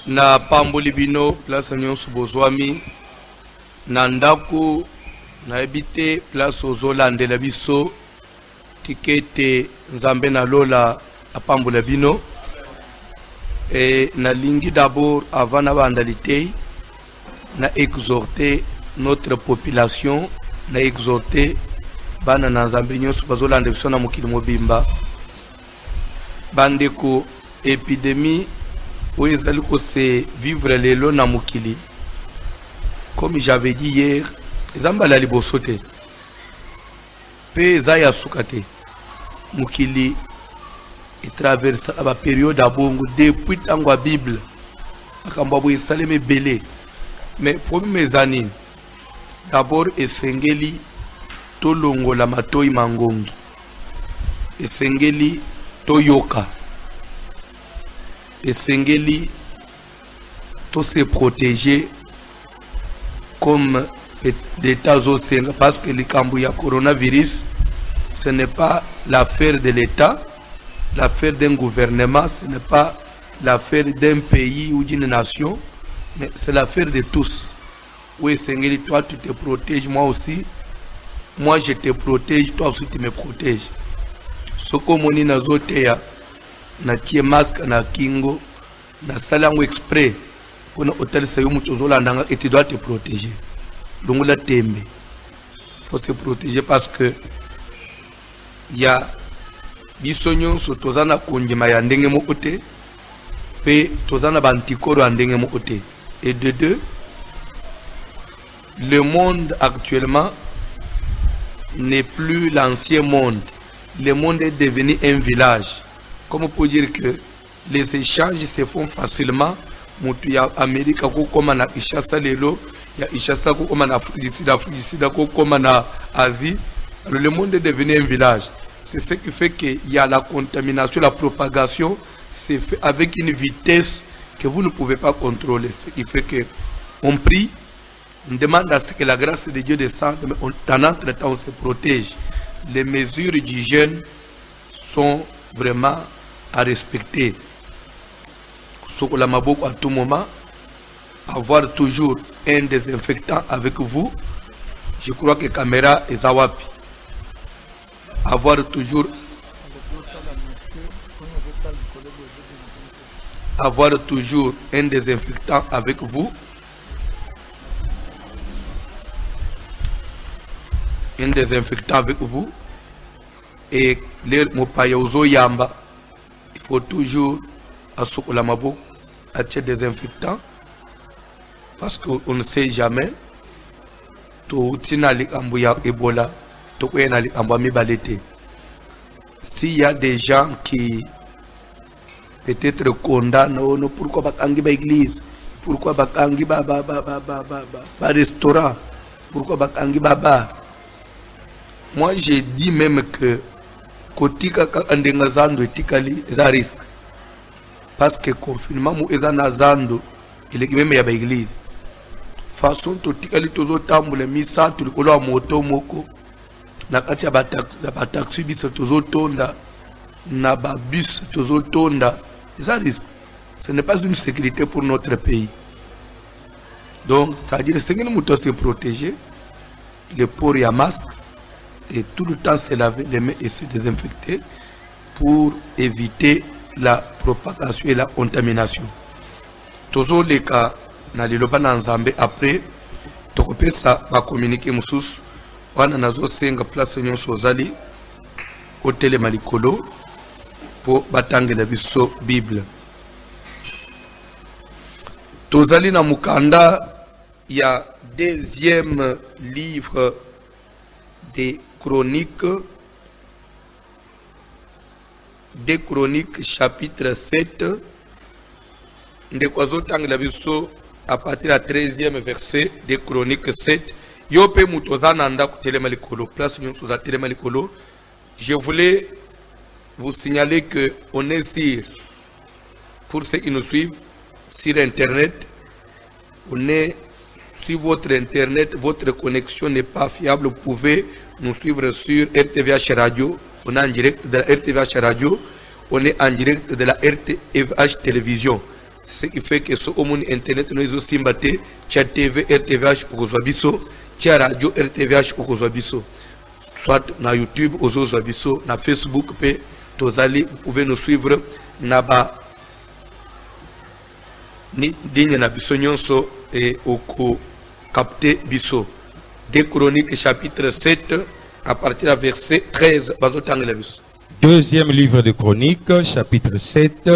na pamboli bino place nyonso bozwami na ndako na ebite place ozolandela biso tikete nzambe na lola apambola bino et na lingi d'abord avant na bandalité na exhorter notre population na exhorter bana na nzambe nyonso bazolanda biso na mokili mobimba bandeko épidémie où ils allaient se vivre les lots na mokili. Comme j'avais dit hier, ils ont balali bosote. Pe zaya sukate. Mokili et traverse la période à bongo depuis tangwa Bible. Akambabo isaleme belé. Mais pour mes années, d'abord esengeli tolongo la matoi mangongi. Esengeli toyoka. Et Sengeli, tout se protéger comme des tas océans parce que le Cambouya coronavirus, ce n'est pas l'affaire de l'État, l'affaire d'un gouvernement, ce n'est pas l'affaire d'un pays ou d'une nation, mais c'est l'affaire de tous. Oui, Sengeli, toi tu te protèges, moi aussi, moi je te protège, toi aussi tu me protèges. Ce que mon inazotea, na tie masque na kingo na salango exprès pour na hôtel sayo mutu zolanda et tu dois te protéger donc la tembe faut se protéger parce que il y a bisonyo so tozana konjima ya ndenge mo côté pe tozana bantikoro ya ndenge mo côté et de deux le monde actuellement n'est plus l'ancien monde, le monde est devenu un village. Comme on peut dire que les échanges se font facilement. Il y a Amérique, comme en Ishasa Lelo, il y a Ishasa comme en Afrique du Sud, comme en Asie. Alors, le monde est devenu un village. C'est ce qui fait qu'il y a la contamination, la propagation, c'est fait avec une vitesse que vous ne pouvez pas contrôler. Ce qui fait qu'on prie, on demande à ce que la grâce de Dieu descende, mais en entre-temps, on se protège. Les mesures d'hygiène sont vraiment à respecter. À tout moment, avoir toujours un désinfectant avec vous. Je crois que la caméra est à wapi. Avoir toujours un désinfectant avec vous. Un désinfectant avec vous. Et les mopayozo yamba. Il faut toujours attirer des désinfectants parce qu'on ne sait jamais. S'il y a des gens qui peut-être condamnent, pourquoi bakangi ba église, pourquoi bakangi ba restaurant, pourquoi bakangi ba bar. Moi j'ai dit même que kotika andengazando etikali za risque parce que confinement mu ezana zando ile même ya ba église façon to tikali tozo tambula misa tulikolo wa moto moko na kati ya ba taxi biso tozo tonda na ba bus tozo tonda za risque. Ce n'est pas une sécurité pour notre pays. Donc c'est-à-dire c'est que nous devons se protéger, le port ya masque et tout le temps se laver les mains et se désinfecter pour éviter la propagation et la contamination. Toujours les cas, na liloba na nzambe après, tokopesa ba communiquer mususu wana nazo senga place nyonso ozali hôtel malikolo pour batangela biso Bible. Tozali na mukanda ya deuxième livre des Chroniques, chapitre 7. À partir du 13e verset des Chroniques 7. Je voulais vous signaler qu'on est pour ceux qui nous suivent, sur Internet. On est sur votre Internet, votre connexion n'est pas fiable, vous pouvez nous suivre sur RTVH Radio. On est en direct de la RTVH Radio. On est en direct de la RTVH Télévision. ce qui fait que ce monde internet nous aussi mbaté tia TV RTVH okozwa biso tia radio RTVH okozwa biso soit na YouTube okozwa biso na Facebook pe tozali vous pouvez nous suivre na ba ni digne na biso nyonso et oko capter biso. Des Chroniques chapitre 7 à partir du verset 13 bazotangela biso. Deuxième livre de Chroniques, chapitre 7,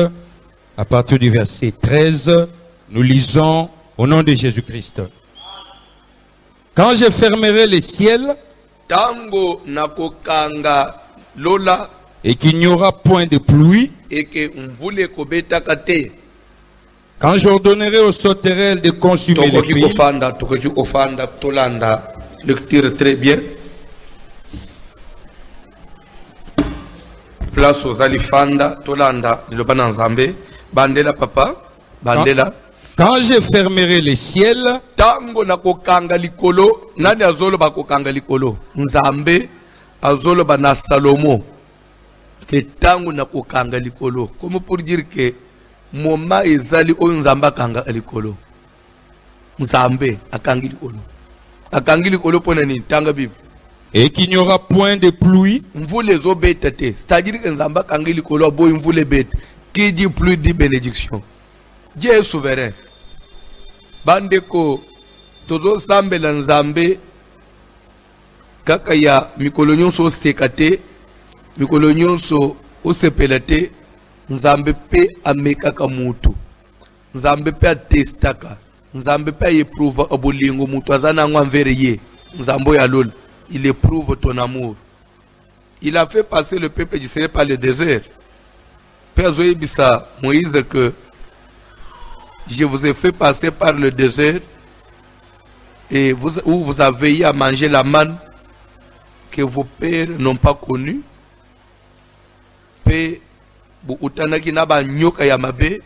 à partir du verset 13, nous lisons au nom de Jésus-Christ. Quand je fermerai les ciels Tango nakokanga lola et qu'il n'y aura point de pluie, et que mvule kobeta kate quand j'ordonnerai aux sauterelles de consumer le tokoki pays, kofanda tolanda lecture très bien. Place aux alifanda tolanda lobana nzambe bandela papa bandela quand je fermerai les ciels tango nakokanga likolo nani azolo bakokanga likolo nzambe azolo bana Salomo que tango nakokanga likolo comme pour dire que moma ezali oyo nzambe akanga likolo nzambe akangi likolo pona ni tanga bible et qu'il n'y aura point de pluie, mvule zobeta te c'est-à-dire que nzambe akangi likolo boy mvule beta qui dit pluie dit bénédiction. Dieu est souverain. Bandeko tozo sambela nzambe kaka ya mikolo nyonso sekate mikolo nyonso osepelate nzambe pe amekaka mutu nzambe pe atestaka nzambe pe éprouve abolingo mutu azana ngwa mvere ye nzambo ya lol il éprouve ton amour. Il a fait passer le peuple d'Israël par le désert. Père Zoïbissa Moïse que je vous ai fait passer par le désert et où vous avez eu à manger la manne que vos pères n'ont pas connue. Pe utanaki na ba nyoka ya mabe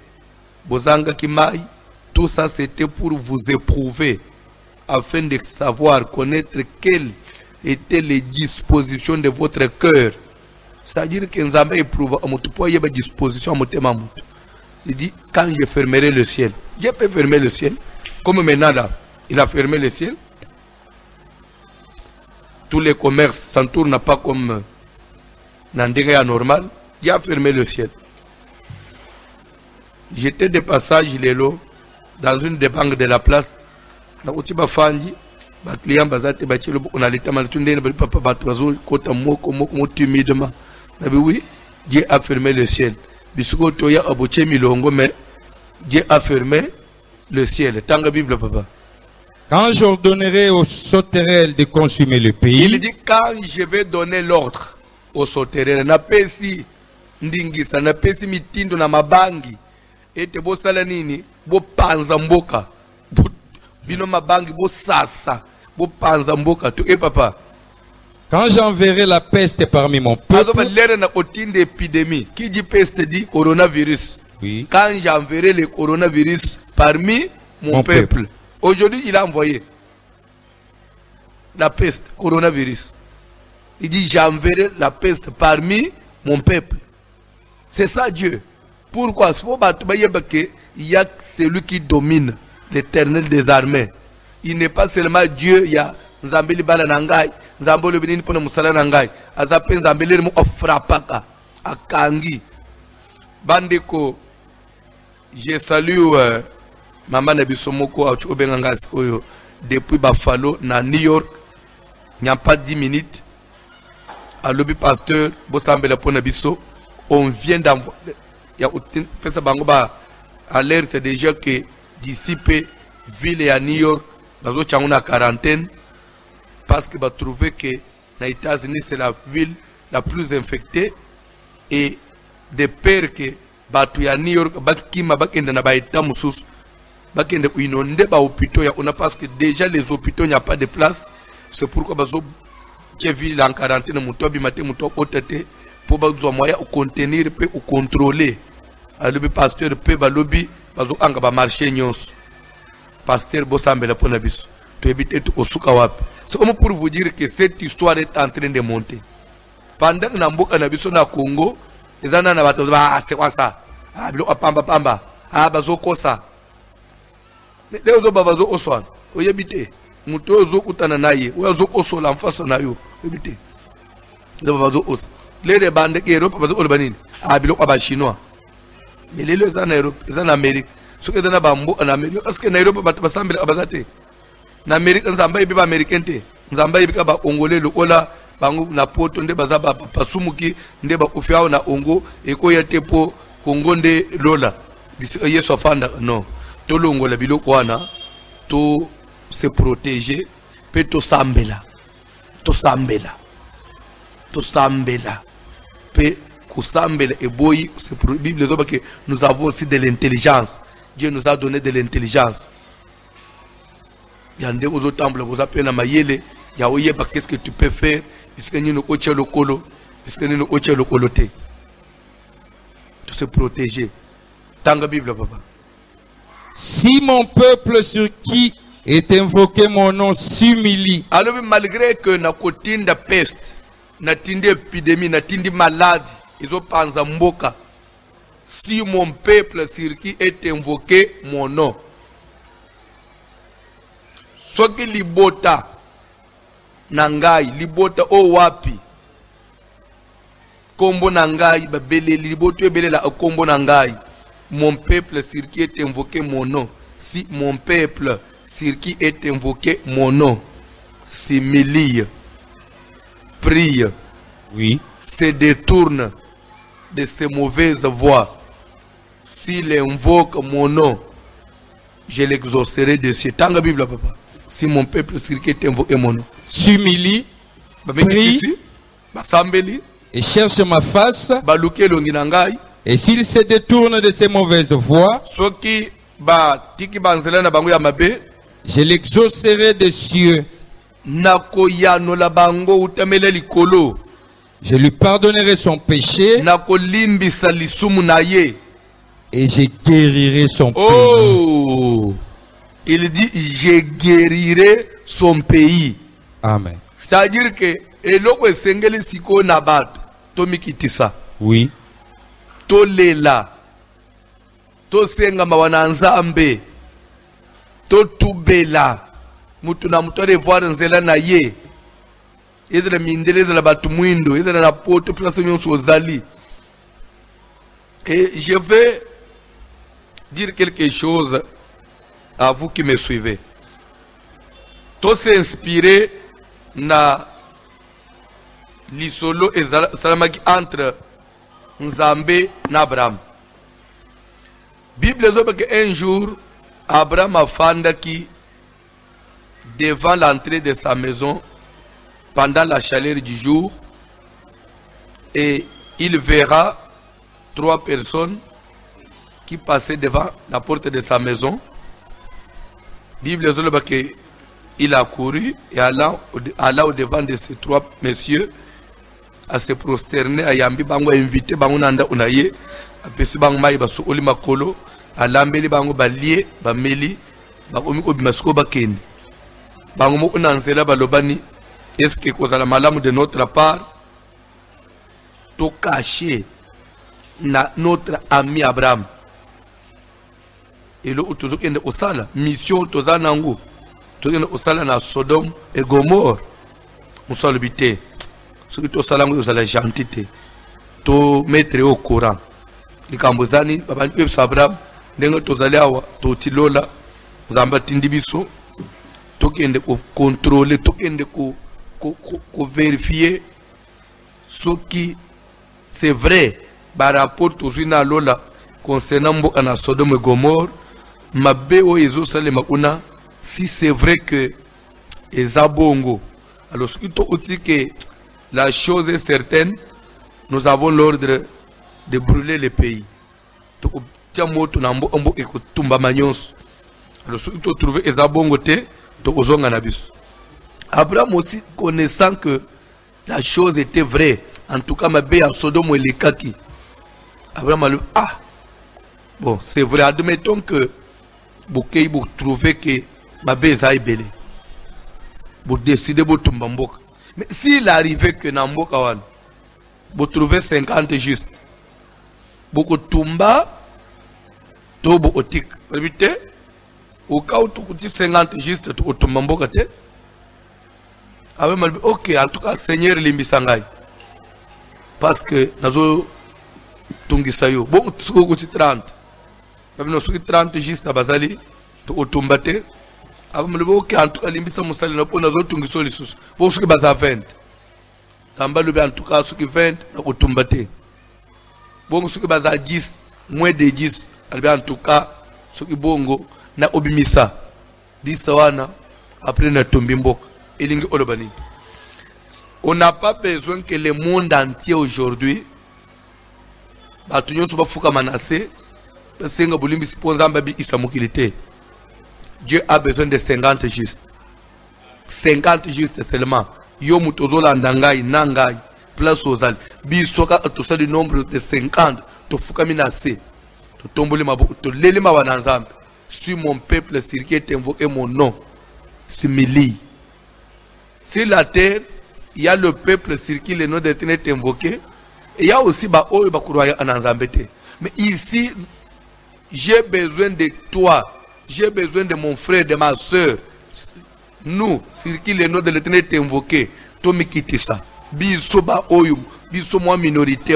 bozanga kimai, tout ça c'était pour vous éprouver afin de savoir connaître quelles étaient les dispositions de votre cœur. C'est-à-dire que Nzambe éprouve à votre poids, il y a des dispositions à votre main. Il dit quand je fermerai le ciel, Dieu peut fermer le ciel. Comme maintenant là, il a fermé le ciel. Tous les commerces s'entournent pas comme Nandéga normal. Dieu a fermé le ciel. J'étais de passage Lélo dans une des banques de la place. Na utiba fanji, ba client bazate ba chelo on a l'état mal tunde na papa ba trozo kota moko timidement. Na bi oui, Dieu a fermé le ciel. Bisuko toya aboche milongo mais Dieu a fermé le ciel. Tanga Bible papa. Quand j'ordonnerai aux sauterelles de consumer le pays, il dit quand je vais donner l'ordre aux sauterelles na pesi ndingisa na pesi mitindo na mabangi ete bo sala nini bo panza mboka bino mabangi bo sasa bo panza mboka to e papa. Quand j'enverrai la peste parmi mon peuple, épidémie. Qui dit peste dit coronavirus. oui. Quand j'enverrai le coronavirus parmi mon peuple. Aujourd'hui, il a envoyé la peste, coronavirus. Il dit j'enverrai la peste parmi mon peuple. C'est ça Dieu. Pourquoi? Il y a celui qui domine, l'Éternel des armées. Il n'est pas seulement Dieu, il y a Nzambeli bala nangai, Nzambolo binini pona musala nangai, azape Nzambeli mo frapaka, akangi. Bandeko, je salue Maman Nebisomoko Achu Obengangas Oyo depuis Buffalo, na New York, il n'y a pas 10 minutes. À l'objet pasteur, Bossambela Ponabiso, on vient d'envoyer. Il y a alerte déjà que d'ici peu, ville et à New York, dans une quarantaine, parce que va trouver que les États-Unis c'est la ville la plus infectée et de peur que batu ya New York bakima bakenda na baeta mususu bakenda kuinonde ba hôpitaux ya on a parce que déjà les hôpitaux il n'y a pas de place. C'est pourquoi bazo que ville en quarantaine muto bimate muto otete pour bazo moya au contenir pe au contrôler. Alors le pasteur pe ba lobby bazo anga ba marché nyonso. Pasteur Bossambela pona biso to éviter tout osuka wapi. C'est comme pour vous dire que cette histoire est en train de monter. Pendant que Namboka na biso na Congo, ezana na bato ba c'est quoi ça? Ah bilo pamba pamba. ah bazo kosa mais leo zo bazo oswana oyebite muto ozo kutana naye ozo osola mfasa nayo oyebite zo bazo os les bande ke Europe bazo olbanini ah biloko aba chinois mais lelo za na Europe za na Amerique soki na bambo na Amerique parce que na Europe bato basambela abazate na Amerique nzamba ibe ba américain te nzamba ibe ka ba ongolais lokola bango na poto nde baza ba pasumuki nde ba ofiao na ongo ekoya tepo kongo nde lola yeso afanda non to longola biloko wana to se protéger pe to sambela pe kusambela eboyi c'est pour Bible zo que nous avons aussi de l'intelligence. Dieu nous a donné de l'intelligence. Yande ozo temple boza pe na mayele ya oyeba qu'est-ce que tu peux faire puisque nous oche lokolo puisque nous oche lokolo te. To se protéger. Tanga Bible papa. Si mon peuple sur qui est invoqué mon nom s'humilie. Alors malgré que na kotinda peste, na tindi épidémie, na tindi maladie, ils ont pensé mboka. Si mon peuple sur qui est invoqué mon nom. Soki libota nangai, libota o wapi. Kombo nangai babele liboto ebele la kombo nangai. Mon peuple sur qui est invoqué mon nom. Si mon peuple sur qui est invoqué mon nom s'humilie, prie, Oui. se détourne de ses mauvaises voies. S'il invoque mon nom, je l'exaucerai de cieux. Tanga Bible papa. Si mon peuple sur qui est invoqué mon nom S'humilie, prie basambeli et cherche ma face. baluke longi nangai. Et s'il se détourne de ses mauvaises voies, Soki ba tiki banzela na bango ya mabe. je l'exaucerai des cieux. Nakoyano la bango utamele likolo. Je lui pardonnerai son péché Nakolimbisa lisumu na ye. et je guérirai son pays. Oh! Il dit je guérirai son pays. Amen. C'est-à-dire que eloko esengeli siko na bato tomikitisa. Oui. Tolela. Tosenga mawana nzambe. Totubela. Mutu na mutu revoir nzela na ye. Ezra mindele ezra batu mwindo, ezra na poto place nyonso ozali. Et je vais dire quelque chose à vous qui me suivez. Tous s'inspirer na lisolo et salamaki entre Nzambe na Abraham. Bible dit qu'un jour Abraham a fandaki devant l'entrée de sa maison pendant la chaleur du jour et il verra 3 personnes qui passaient devant la porte de sa maison. Bible dit qu'il a couru et alla au-devant de ces 3 messieurs à se prosterner, à yambi bango invité bango nanda unaye, à pesi bango mai basu oli makolo, à lambeli bango balie, bameli, bango miko bimasiko bakende. Bango moko nansela balobani, est-ce que kozala malamu de notre part, to cacher na notre ami Abraham. Et là où toujours kende osala, mission toza nango, toujours kende osala na Sodome et Gomorre, musalubité. Ce que tu as salamé aux gentilité, to mettre au courant. Les Cambozani, Baban Abraham, Nengo Tozaleawa, to Tilola, Zamba Tindibiso, Tokende ko contrôler, Tokende ko vérifier ce qui c'est vrai par rapport toujours na Lola concernant Mbokana Sodome et Gomorre, Mabeo Ezo Salema Una, si c'est vrai que Ezabongo, alors ce qui te dit que la chose est certaine, nous avons l'ordre de brûler le pays. Alors, si tu trouves Abraham aussi, connaissant que la chose était vraie, en tout cas, ma bé à Sodome et les Kaki. Abraham a dit, ah, bon, c'est vrai, admettons que vous trouvez que ma bé est belle. Vous décidez de tomber. Mais s'il arrivait que Namboka wan, vous trouvez 50 juste, beaucoup tumba, tobo otik bite au cas où tu coûtes 50 juste tu otomamboka te avec mal OK en tout cas Seigneur limbisangai parce que nazo tungisa yo bon tu coûtes 30 même no 30 juste bazali tu otombate avec mal OK en tout cas limbisa musali na po nazo tungiso lisusu bon ce que baza 20 samba le en tout cas ce que 20 na otombate bon ce que baza 10 moins de 10 en tout cas ce qui bongo na obimisa disawana après na tombimboka elingi olobani. On n'a pas besoin que le monde entier aujourd'hui batunyo so bafuka manase senga bulimbi siponzamba bi isamukilité. Dieu a besoin de 50 justes. 50 justes seulement. Yo mutozola ndangai nangai place ozali bisoka to ça du nombre de 50 to fuka minase to tomboli mabu to lelema wananzambe. Si mon peuple sur qui est invoqué mon nom s'humilie. Sur la terre, il y a le peuple sur qui le nom d'Éternel est invoqué. Et il y a aussi Baoyo Bakuroya Ananzambete. Mais ici, j'ai besoin de toi. J'ai besoin de mon frère, de ma soeur. Nous, sur qui le nom de l'Éternel est invoqué. Tomi Kitisa. Biso Baoyo. Biso moi minorité.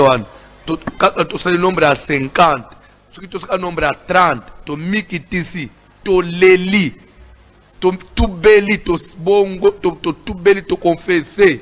Quand le nombre à 50. Ce qui est un nombre à 30, to mikitisi, to leli, to beli, to bongo, to beli, to confesser.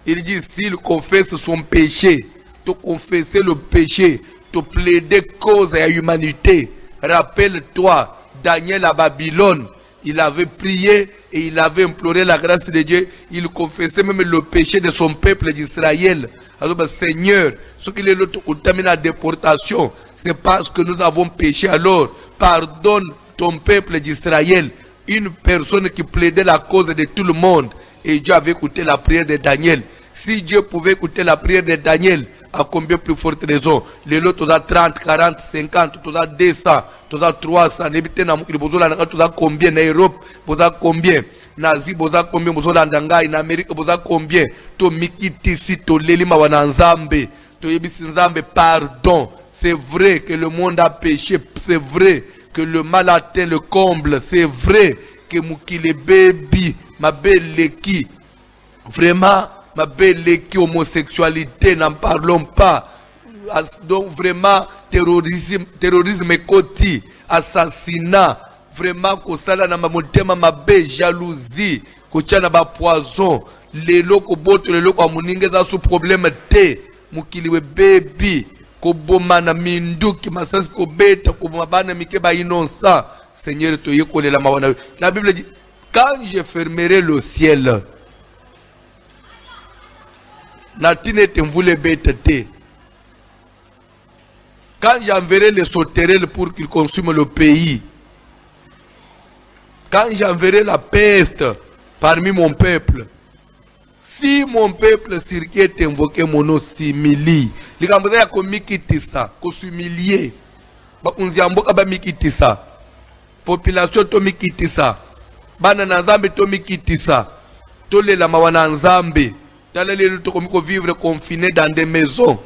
Il dit s'il confesse son péché, to confesser le péché, to plaider cause à l'humanité. Rappelle-toi, Daniel à Babylone, il avait prié et il avait imploré la grâce de Dieu. Il confessait même le péché de son peuple d'Israël. Alors, Seigneur, ce qu'il est l'autre termine la déportation, c'est parce que nous avons péché. Alors, pardonne ton peuple d'Israël. Une personne qui plaidait la cause de tout le monde. Et Dieu avait écouté la prière de Daniel. Si Dieu pouvait écouter la prière de Daniel, à combien plus forte raison? Les autres, tu as 30, 40, 50, tu as 200, tu as 300. Tu as combien en Europe? Tu as combien? Nazi boza combien bozola ndangai na Amérique boza combien to mikitisi to lelima wananzambe to yebisi nzambe pardon. C'est vrai que le monde a péché, c'est vrai que le mal atteint le comble, c'est vrai que mukile baby ma belle qui vraiment ma belle qui homosexualité n'en parlons pas. Donc vraiment terrorisme côté assassinat vraiment kosala na motema mabe jalousie kochana ba poison lelo ko boto lelo ko muningeza sous problème te mukiliwe baby ko boma na minduki masasi ko beta ko mabana mike ba innocent. Seigneur to yekolela mawana. La Bible dit quand je fermerai le ciel natine te mvule beta te. Quand j'enverrai les sauterelles pour qu'ils consument le pays, quand j'enverrai la peste parmi mon peuple, si mon peuple sur qui est invoqué mon nom s'humilie, les Cambodgiens ont mikitisa, qu'on s'humilie, bakunziamboka ba mikitisa, population to mikitisa, bana nzambe to mikitisa, to le la mawana nzambe, talele to komiko vivre confiné dans des maisons,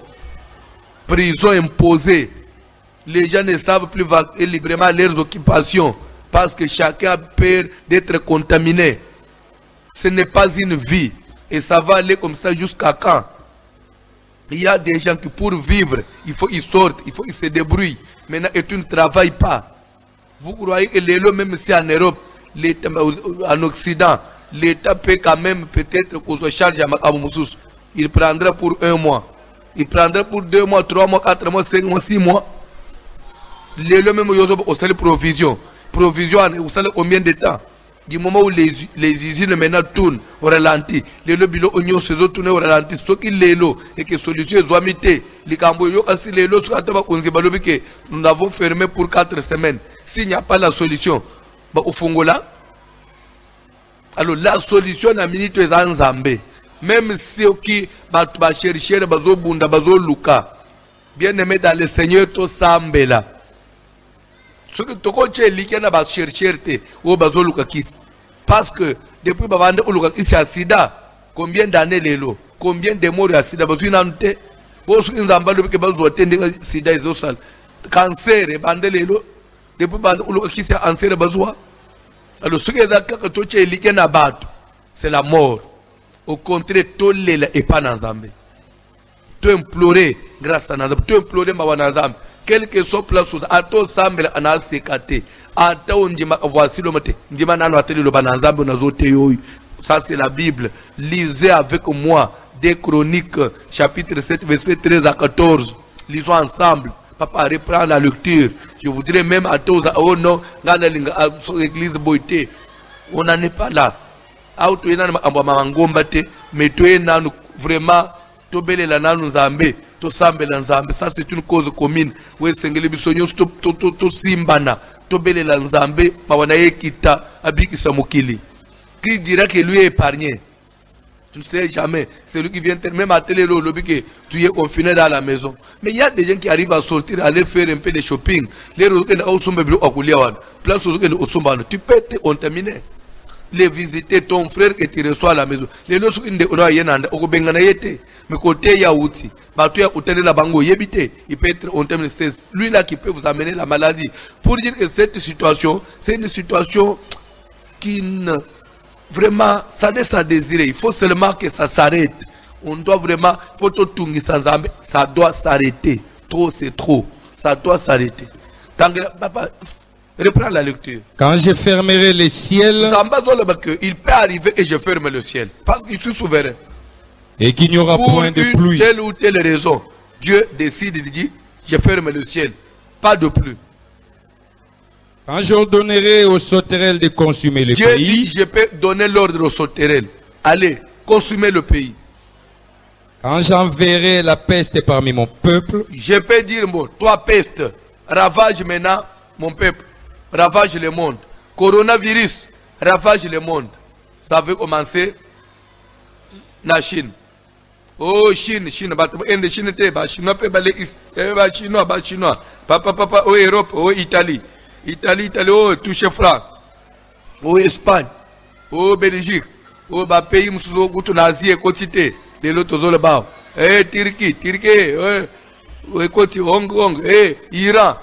prisons imposées. Les gens ne savent plus librement leurs occupations. Parce que chacun a peur d'être contaminé. Ce n'est pas une vie. Et ça va aller comme ça jusqu'à quand? Il y a des gens qui pour vivre, il faut qu'ils sortent, il faut qu'ils se débrouillent. Maintenant, et tu ne travailles pas. Vous croyez que les lots, même si en Europe, en Occident, l'État peut quand même peut-être qu'on se charge à Makamoussous. Il prendra pour 1 mois. Il prendra pour 2 mois, 3 mois, 4 mois, 5 mois, 6 mois. Les lots, même au salut provision. Provision, vous savez combien de temps? Du moment où les usines maintenant tournent au ralenti, les lots oignons se tournent au ralenti, ce qui les lots et que solution est zoamité. Les camboyos, si les lots sont que nous avons fermé pour 4 semaines. S'il n'y a pas la solution, au Fongola, alors la solution à minute est en Zambé. Même si qui va chercher bazo bunda bazo luka, bien aimé dans le Seigneur to sambela. Ce que tu as dit, c'est parce que depuis que tu as sida, combien d'années les lots, combien de morts à sida, parce que tu as sida, cancer, et bandé les lots, depuis qui s'est ansé besoin. Alors ce qui est d'accord que tu es lié na bato, c'est la mort. Au contraire, tu l'es et pas Nazambe. Tu implorer grâce à Nazambe, tu implorer ma Nazambe. Quel que soit place où à toi semble en a sécaté, à toi on dit voici le matin, dit maintenant à télé le banazambe on a zoté. Ça c'est la Bible. Lisez avec moi des Chroniques, chapitre 7, verset 13 à 14. Lisons ensemble. Papa reprend la lecture. Je voudrais même à tous, oh non, dans l'église Boité. On n'en est pas là. Mais tu es vraiment, tu es là, nous ambe, tu sambe l'ensemble. Ça c'est une cause commune. Oui, c'est que les bisognos, tu simbana, tu es là, l'ensemble, ma wanaye kita, abiki samukili. Qui dira que lui est épargné? Tu ne sais jamais. C'est lui qui vient même à télé le lobby que tu es confiné dans la maison. Mais il y a des gens qui arrivent à sortir, à aller faire un peu de shopping. Les tu peux être contaminé. Les visiter ton frère que tu reçois à la maison. Les lorsque il mais côté Yaouti, il peut être contaminé. C'est lui là qui peut vous amener la maladie. Pour dire que cette situation, c'est une situation qui ne. Vraiment, ça laisse à désirer. Il faut seulement que ça s'arrête. On doit vraiment, il faut tout ça doit s'arrêter. Trop, c'est trop. Ça doit s'arrêter. Papa, reprends la lecture. Quand je fermerai les ciels, il peut arriver que je ferme le ciel. Parce qu'il suis souverain. Et qu'il n'y aura point de pluie. Pour telle ou telle raison, Dieu décide de dire, je ferme le ciel. Pas de pluie. Quand j'ordonnerai aux sauterelles de consumer le Dieu pays, dit, je peux donner l'ordre aux sauterelles. Allez, consumez le pays. Quand j'enverrai la peste parmi mon peuple, je peux dire, bon, toi peste, ravage maintenant mon peuple, ravage le monde. Coronavirus, ravage le monde. Ça veut commencer la Chine. Oh Chine, Chine, Chine, Chinois, papa, oh Europe, oh Italie. Italie, oh, touche France, oh, Espagne, oh, Belgique, oh, pays, Moussou, Goutunazi, Kotite, les lotos au bas, Turquie, Hong Kong, Iran,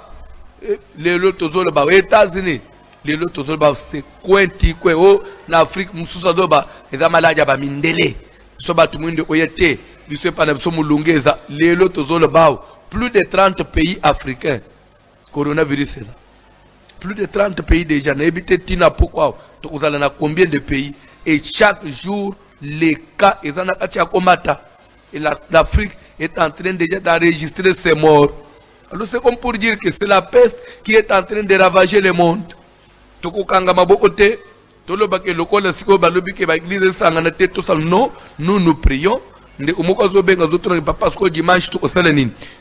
les lotos au bas, États-Unis, les lotos au bas, c'est Cointi, oh, l'Afrique, Moussou Sadoba, et Zamalaja, Mindele, Soba Tumuinde, Oyete, du Sepanam Somulungeza, les lotos au bas, plus de 30 pays africains, coronavirus, c'est ça. Plus de 30 pays déjà. Pourquoi? Vous allez dans combien de pays? Et chaque jour, les cas, et l'Afrique est en train déjà d'enregistrer ses morts. Alors c'est comme pour dire que c'est la peste qui est en train de ravager le monde. Non, nous prions.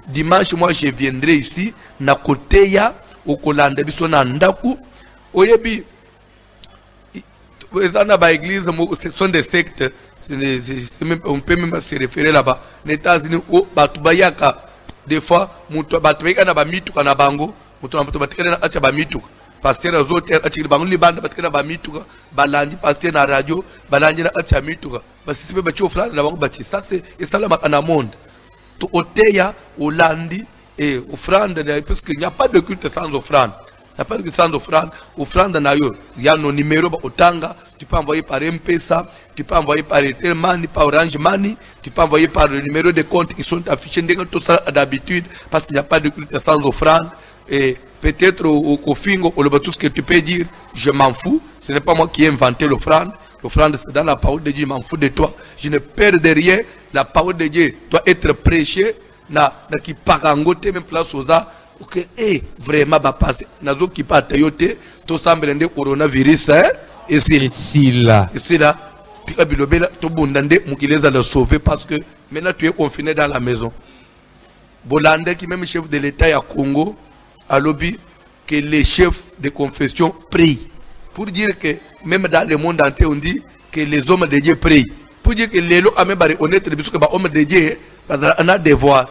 Dimanche, moi je viendrai ici, na côté ya. Au Kolanda biso na ndaku oyebi ezana ba église ce sont des sectes, on peut même se référer là-bas les États-Unis o batu bayaka des fois mutu batu bayaka na ba mituka na bango mutu na batikana na acha ba mituka pasteur azote achiri bango libanda batikana ba mituka balandi pasteur na radio balandi na acha mituka basi ba chofla na bango bachi ça c'est et ça la makana monde to oteya olandi et offrande, parce qu'il n'y a pas de culte sans offrande. Il n'y a pas de culte sans offrande. Offrande, il y a nos numéros au Tanga. Tu peux envoyer par M-Pesa, tu peux envoyer par Airtel Money, par Orange Money, tu peux envoyer par le numéro de compte qui sont affichés tout ça d'habitude, parce qu'il n'y a pas de culte sans offrande. Et peut-être au Kofingo, tout ce que tu peux dire, je m'en fous. Ce n'est pas moi qui ai inventé l'offrande. L'offrande, c'est dans la parole de Dieu, je m'en fous de toi. Je ne perds de rien. La parole de Dieu doit être prêchée. Na qui parangote même place aux a ok vraiment ba passer nazo qui pas tayote to semble de coronavirus et c'est là tu as bilobela to bundande mukileza le sauver parce que maintenant tu es confiné dans la maison. Bolande qui même chef de l'État à Congo a lobby que les chefs de confession prient pour dire que même dans le monde entier on dit que les hommes de Dieu prient pour dire que les lots a même honnête parce que hommes de Dieu on a devoir.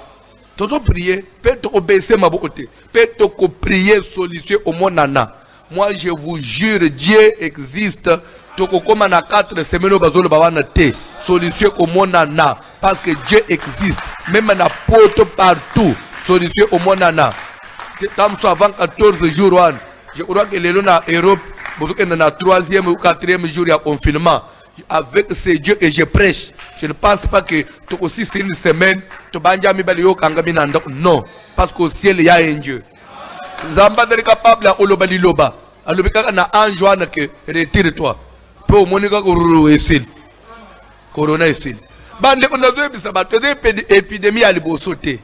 Tu dois prier, peut-être obéir ma beauté, peut-être prier, solution au monde nana. Moi je vous jure, Dieu existe. Tu comme on a 4 semaines au bazol bawana te, solution au monde nana, parce que Dieu existe. Même on a porte partout, solution au monde nana. Tam so avant 14 jours Je crois que les gens en Europe, vous êtes dans le 3e ou 4e jour de confinement. Avec ces dieux que je prêche, je ne pense pas que tu aussi c'est une semaine, tu vas non, parce qu'au ciel il y a un Dieu. Zamba est capable à olobali loba. Alobika na ange wana que retire-toi. Pour monika ko esil. Corona esil. Bande ko nazo ebisa ba épidémie ali bo sauter.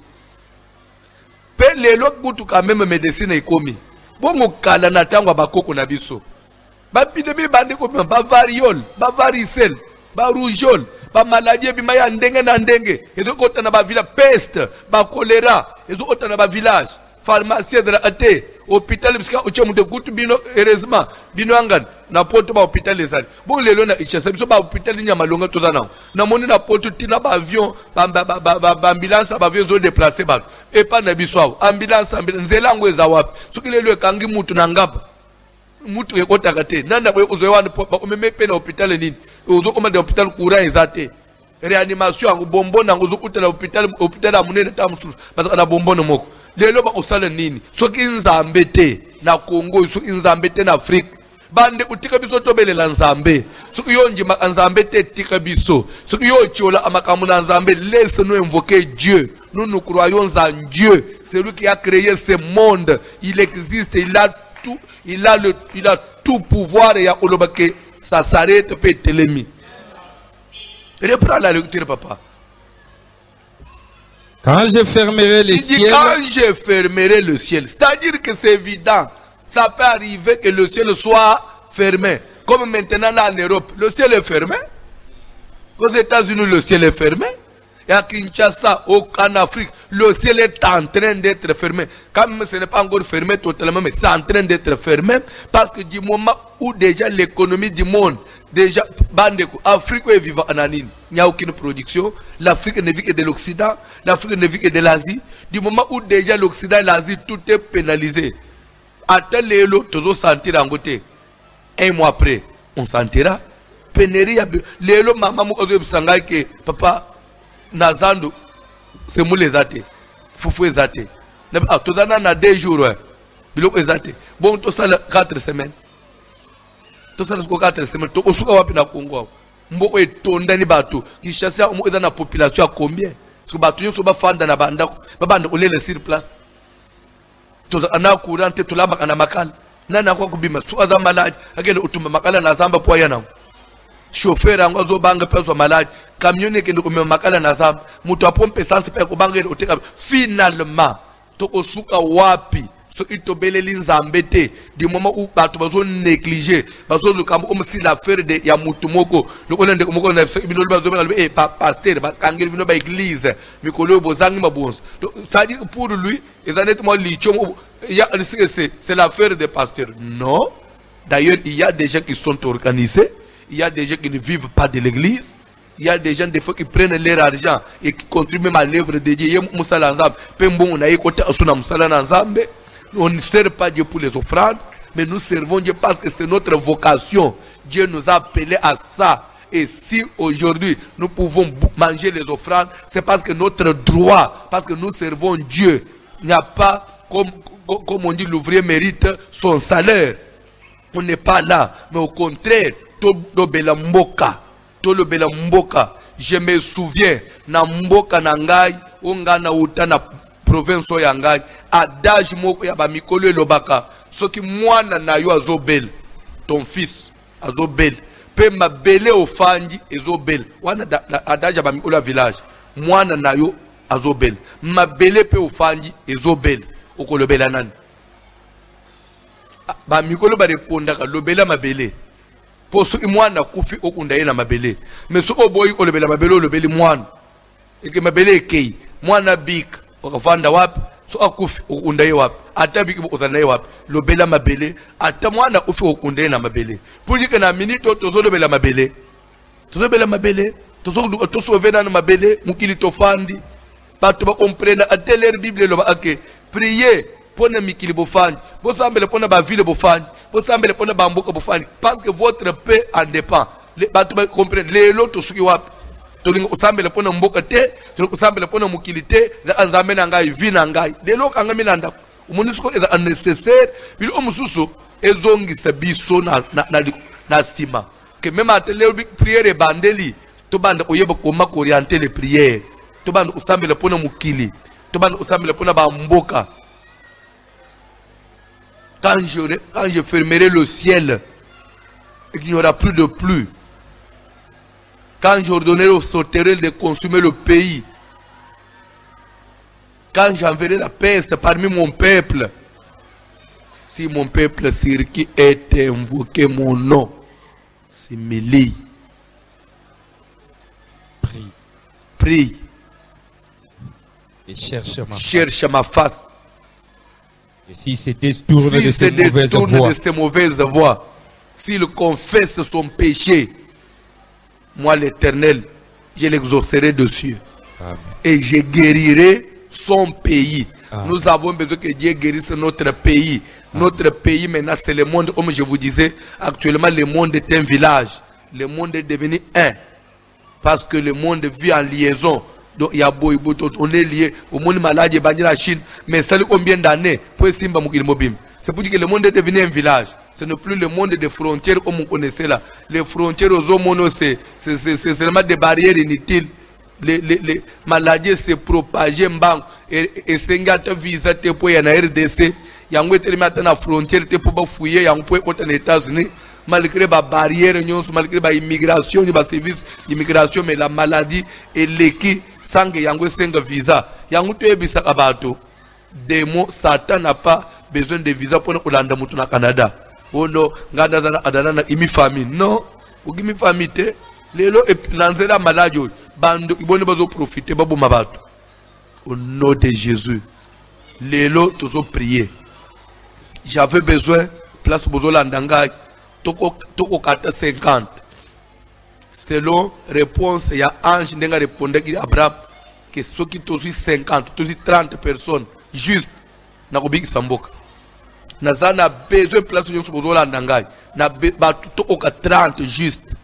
Pe lelo kutu quand même médecine ekomi. Bongo kala na tango bakoko na biso. Ba épidémie bande ko ba variole, ba varicelle, ba rougeole, ba maladie bima ya ndenge na ndenge. Ezo kota na ba village peste, ba choléra, ezo kota na ba village. Pharmacie de la AT, hôpital, parce que tu as goûté bino, heureusement, bino angan, na porte ba hôpital les années. Bon, les lois, ils cherchent, ils sont ba hôpital, ils n'y a malonga tous an. Na moni na porte, tina ba avion, ba ambulance, ba avion zo déplacé ba. Et pas na biswa, ambulance, nzelango ezawap. Ce qui les lois kangi mutu nangap, mutu e kota kate. Nanda ko ozo wana ba meme pe na hôpital nini. Ozo koma de hôpital courant ezate. Réanimation, bonbon na ozo kuta na hôpital amunene tamusu, parce que na bonbon moko. Les loba osala nini soki nzambe te na Congo soki nzambe te na Afrique bande utika biso tobelela nzambe soki yonji nzambe te tika biso soki yo chiola amakambo na nzambe laisse-nous invoquer Dieu. Nous nous croyons en Dieu, c'est lui qui a créé ce monde. Il existe, il a tout pouvoir et que ça s'arrête peut être l'ennemi. Reprends la lecture papa. Quand je fermerai les ciels. Quand je fermerai le ciel. C'est-à-dire que c'est évident. Ça peut arriver que le ciel soit fermé. Comme maintenant en Europe, le ciel est fermé. Aux États-Unis, le ciel est fermé. Et à Kinshasa, en Afrique, le ciel est en train d'être fermé. Quand même, ce n'est pas encore fermé totalement, mais c'est en train d'être fermé. Parce que du moment où déjà l'économie du monde, déjà, l'Afrique est vivante en anine. Il n'y a aucune production. L'Afrique ne vit que de l'Occident. L'Afrique ne vit que de l'Asie. Du moment où déjà l'Occident et l'Asie, tout est pénalisé. À tel et l'autre, toujours sentir en côté. Un mois après, on sentira. Pénérie, l'élo, maman, que papa, Nazando, c'est moi les athées. Foufou les athées. Tout ça, on a 2 jours. Bilo les athées. Bon, tout ça, 4 semaines. Tout ça, 4 semaines. Tout ça, on a Congo. Mboko etondani bato qui chasse dans la population à combien parce que bato yo so ba fanda na banda olele sur place to ana courant te tulamba kana makala nana kwa kubima so aza malade akele utuma makala na zamba po yana chauffeur ango zo banga peso malade camion ke ndiko makala na zamba mutu apompe essence pe ko banga oteka finalement to osuka wapi ce qui te beleli nzambe te du moment où bato bazo négliger bazo comme si l'affaire de ya mutu moko lokona ndeko moko na bino bazo ba pasteur ba kangeli bino ba église mikolo bozangi mabonso ça dit pour lui exactement licho c'est l'affaire des pasteurs. Non, d'ailleurs il y a des gens qui sont organisés, il y a des gens qui ne vivent pas de l'église. Il y a des gens des fois qui prennent leur argent et qui contribuent même à l'œuvre de Dieu. On ne sert pas Dieu pour les offrandes, mais nous servons Dieu parce que c'est notre vocation. Dieu nous a appelés à ça. Et si aujourd'hui nous pouvons manger les offrandes, c'est parce que notre droit, parce que nous servons Dieu. Il n'y a pas, comme on dit, l'ouvrier mérite son salaire. On n'est pas là, mais au contraire, je me souviens, na mboka na ngai, onga na uta na province ya ngai, adage moko ya ba mikolo lobaka, soki mwana na yo azobel, ton fils azobel, pe mabele ofandi ezobel. Wana adage ya ba mikolo ya village, mwana na yo azobel, mabele pe ofandi ezobel, okolobela nani? Ba mikolo ba repondaka lobela mabele. Pour ceux qui mwana kufi okundaye na mabele. Mais ceux qui boyi olobela mabele olobeli mwana. Et que mabele kei, mwana bik okafanda wapi, so akufi okundaye wapi. Ata bik okuzanaye wapi. Lobela mabele, ata mwana kufi okundaye na mabele. Pour dire que na minute tozo lobela mabele. Tozo lobela mabele, tozo sauver na mabele, mukili tofandi. Ba to ba comprendre ateler Bible loba ake. Prier pour ne mikili bofandi. Bo sambele pour na ba ville bofandi. Vous semblez pour parce que votre paix en dépend. Les bateaux comprennent. Les autres ceux qui wap. Vous semblez pour nous mboka te. Vous semblez pour nous mukilité. Vous semblez pour nous vie nangai. Les autres angami nanda. Monisco est nécessaire, puis on mususu ezongi sabiso na sima. Que même à télé prière et bandeli, to bande oyeba koma orienter les prières, to bande usambele pona mukili, to bande usambele pona ba mboka. Quand je fermerai le ciel et qu'il n'y aura plus de pluie, quand j'ordonnerai aux sauterelles de consumer le pays, quand j'enverrai la peste parmi mon peuple, si mon peuple sur qui est invoqué mon nom, s'humilie. Prie. Prie. Et cherche ma face. Et s'il se détourne de ces mauvaises voies, s'il confesse son péché, moi l'Éternel, je l'exaucerai dessus. Amen. Et je guérirai son pays. Amen. Nous avons besoin que Dieu guérisse notre pays. Amen. Notre pays maintenant c'est le monde, comme je vous disais, actuellement le monde est un village. Le monde est devenu un. Parce que le monde vit en liaison. Donc il y a on est lié au monde malade et la Chine. Mais ça fait combien d'années pour Simba Mukil Mobim? C'est pour dire que le monde est devenu un village. Ce n'est plus le monde des frontières comme on connaissait là. Les frontières aux hommes, c'est seulement des barrières inutiles. Les maladies se propagent et Sengata visa te pour y en RDC. Il y a une frontière pour fouiller, il y a un point aux États-Unis. Malgré la barrière, malgré l'immigration, le service d'immigration, mais la maladie et l'équipe, sans qu'il y ait un visa. Il y a un visa à bateau. Des mots, Satan n'a pas besoin de visa pour nous aller au Canada. Oh non, il y a une famille. Non, il y a une famille. Les gens qui sont malades, ils vont profiter. Au nom de Jésus, les gens qui ont prié. J'avais besoin, place pour l'Andangaï. Toko kata 50. Selon réponse, il y a Ange qui répondait à Abraham que ceux qui ont 50, 30 personnes, juste, na kubiki samboka. Nazana besoin de place pour l'Andangaï. Na toko 30 juste.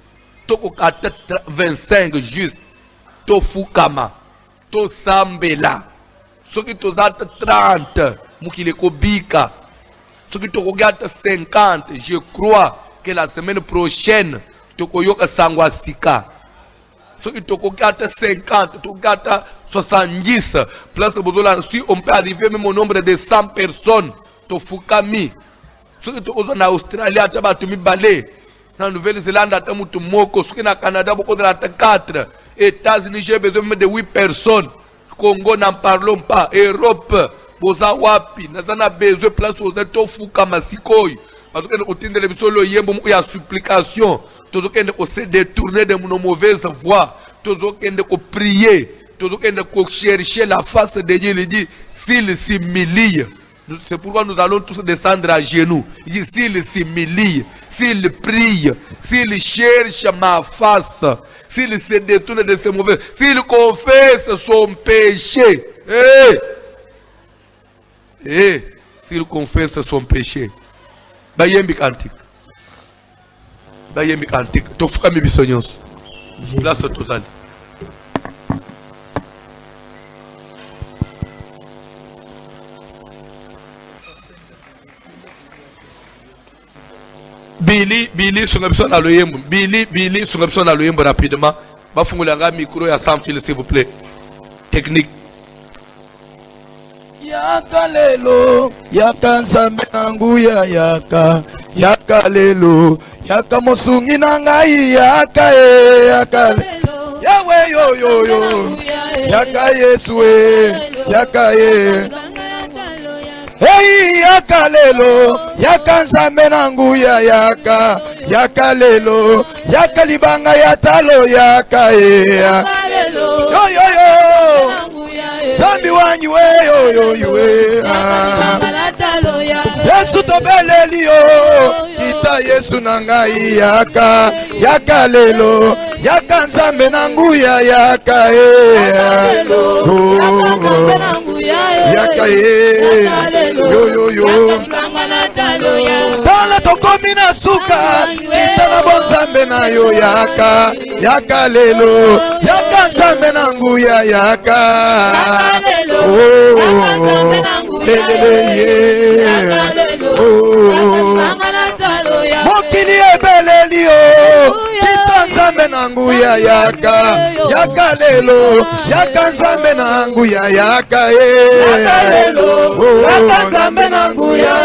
Toko kata 25 juste. To fukama. To sambela. Ceux qui ont 30, mukile kobika. Ceux qui ont 50, je crois que la semaine prochaine, tu as Sangwasika. Ceux qui ont 50, tu as 70. Si on peut arriver même au nombre de 100 personnes, tu Fukami. Ceux qui sont en Australie, tu as Balé. En Nouvelle-Zélande, tu as Moko. Ceux qui sont au Canada, tu as 4. États-Unis, j'ai besoin de 8 personnes. Congo, n'en parlons pas. Europe. Boza wapi nazana besoin place aux tofuka masikoi parce que au tindele bisolo yembo il y a supplication toujours kende ko se détourner de nos mauvaises voies toujours kende ko prier toujours kende ko chercher la face de Dieu. Il dit s'il s'humilie, c'est pourquoi nous allons tous descendre à genoux. Il dit s'il s'humilie, s'il prie, s'il cherche ma face, s'il se détourne de ses mauvaises, s'il confesse son péché, et s'il confesse son péché, bayembi kantik, tofuka mibisonyos, place tozali. Billy sunga biso na loyembo, Billy sunga biso na loyembo rapidement. Bafungulanga micro ya sans fil s'il vous plaît. Technique. Yaka lelo, yaka nzambe nangu ya yaka lelo, yaka mosungi na ngai yaka yaka yawe yo, yaka Yesu yaka hey yaka lelo, yaka nzambe nangu ya yaka lelo, yaka libanga ya talo yaka yo Zambi wanyi we yo Yesu tobeleli yo kita Yesu nangai yaka lelo yaka nzambe nangu ya yaka yo tala tokomi na suka kita na bonzambe na yo yaka lelo yaka nzambe nangu ya yaka mokili ebeleli o tita nzambe na nguya yaka yaka lelo yaka nzambe na nguya yaka yaka lelo yaka nzambe na nguya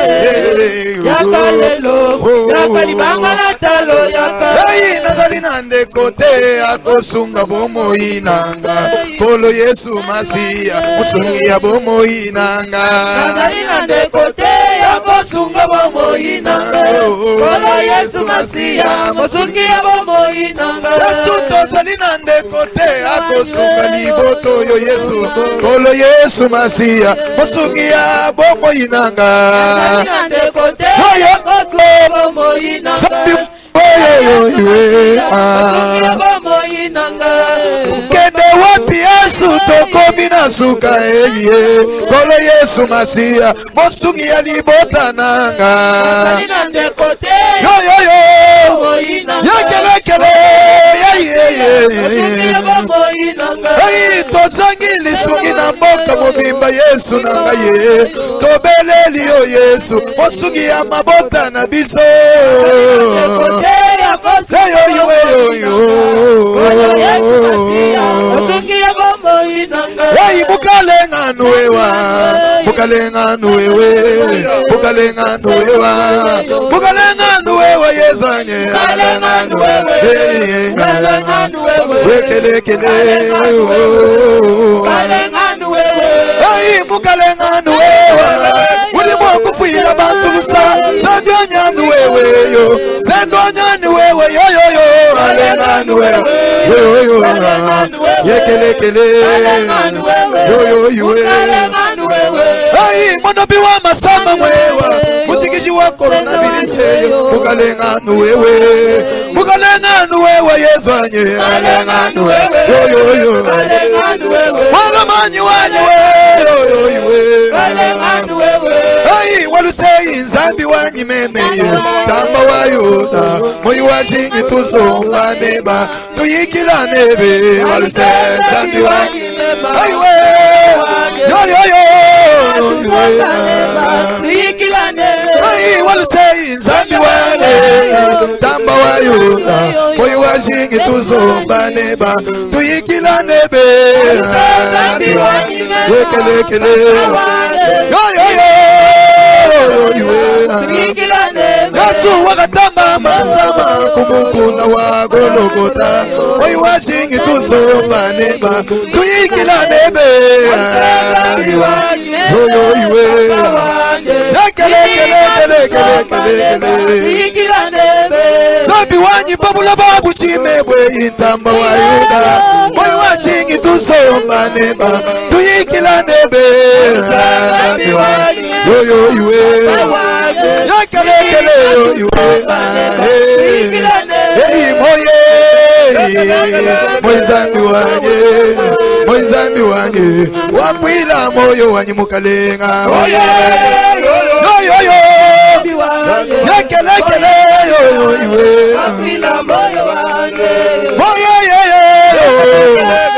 yaka lelo yaka libanga na talo yaka ei nazali na ndeko te akosunga bomoi nanga kolo Yesu Masiya musungi ya bomoi nanga nazali na ndeko te akosunga bomoi nanga kolo Yesu Masiya musungi ya bomoi nanga Yesu tozali na ndeko te akosunga liboto yo Yesu kolo Yesu Masiya musungi ya bomoi nanga nazali na ndeko te akosunga bomoi nanga kende wapi Yesu tokomi na suka eye kolo Yesu Masiya mosungi ya libota nanga yakelekele ei tozangi lisungi na mboka mobimba Yesu nanga ye tobeleli yo Yesu mosungi ya mabota na biso ei bukalenga nuewa bukalenga nuewe bukalenga nuewa bukalenga nuewa yezanye bukalenga nuewe wekelekele bukalenga nuewe ei bukalenga nuewa ulimo kufuila bantu lusa sabyonya nuewe yo sendonya nuewe yo yo yo alenga nuewe yo yo yekelekele yo yo yo ai monobi wa masama mwewa mutikishi wa coronavirus bukalenga nuewe yezanye alenga nuewe yo yo yo wala manyi wanye yo yo yo alenga nuewe ai walusei nzambi wanyi meme tamba wa yuda moyo wa shingi tusomba neba tuyikila nebe walusei nzambi wanyi ai we yo yo yo tuyikila nebe ai walusei nzambi wanyi tamba wa yuda moyo wa shingi tusomba neba tuyikila nebe wekelekele yo yo yo Yesu wakatamba mazama kumukunda wa Golgotha oyu washingi tusomba neba tuyikila nebe yo yo iwe tuyikila nebe Sabi wanyi babula babu shimebwe intamba wa Yuda oyu washingi tusomba neba tuyikila nebe yo yo iwe yakelekele yo iwe hey moye mwenzambi wanye wakwila moyo wanyi mukalenga yo yo yo yakelekele yo iwe wakwila moyo wanye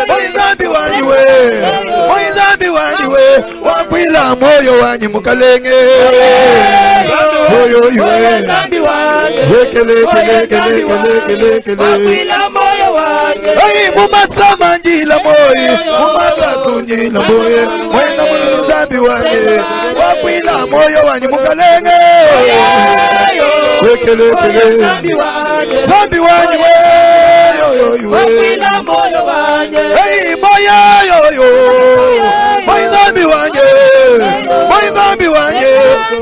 mwenzambi wanyiwe wakwila moyo wanyi mukalenge moyo iwe yekelekele wakwila moyo wanyi ai mumasama njila moyi mumatatu njila moyi mwenda mulu zambi wanyi wakwila moyo wanyi mukalenge yekelekele zambi wanyi we yo yo yo wakwila moyo wanyi ai moya yo yo mwenzambi wanyi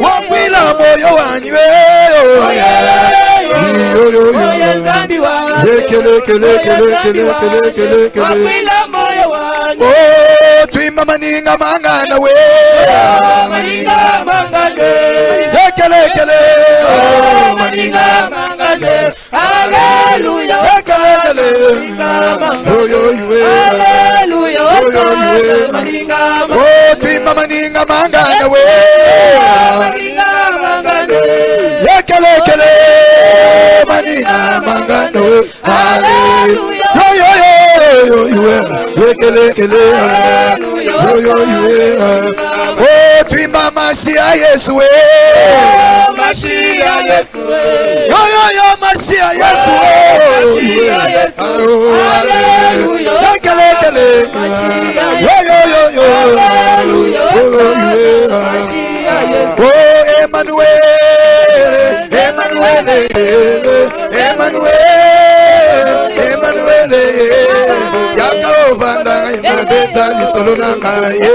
wakwila moyo wanyi yo yo yo yekelekele wakwila moyo wanyi oh twima maninga mangana we maninga mangane yekelekele oh maninga mangane haleluya yekelekele yo yo yo haleluya maninga oh twima maninga mangana we maninga mangane yekelekele maninga mangane haleluya yo yo yo yekelekele yo yo yo oh Imba Mashia Yesu. Mashia Yesu. Yo yo yo Mashia Yesu. Hallelujah. Kele kele. Yo yo yo yo. Oh Emmanuel, Emmanuel, Emmanuel, Emmanuel. Yakao ina beta ni solo nanga ye.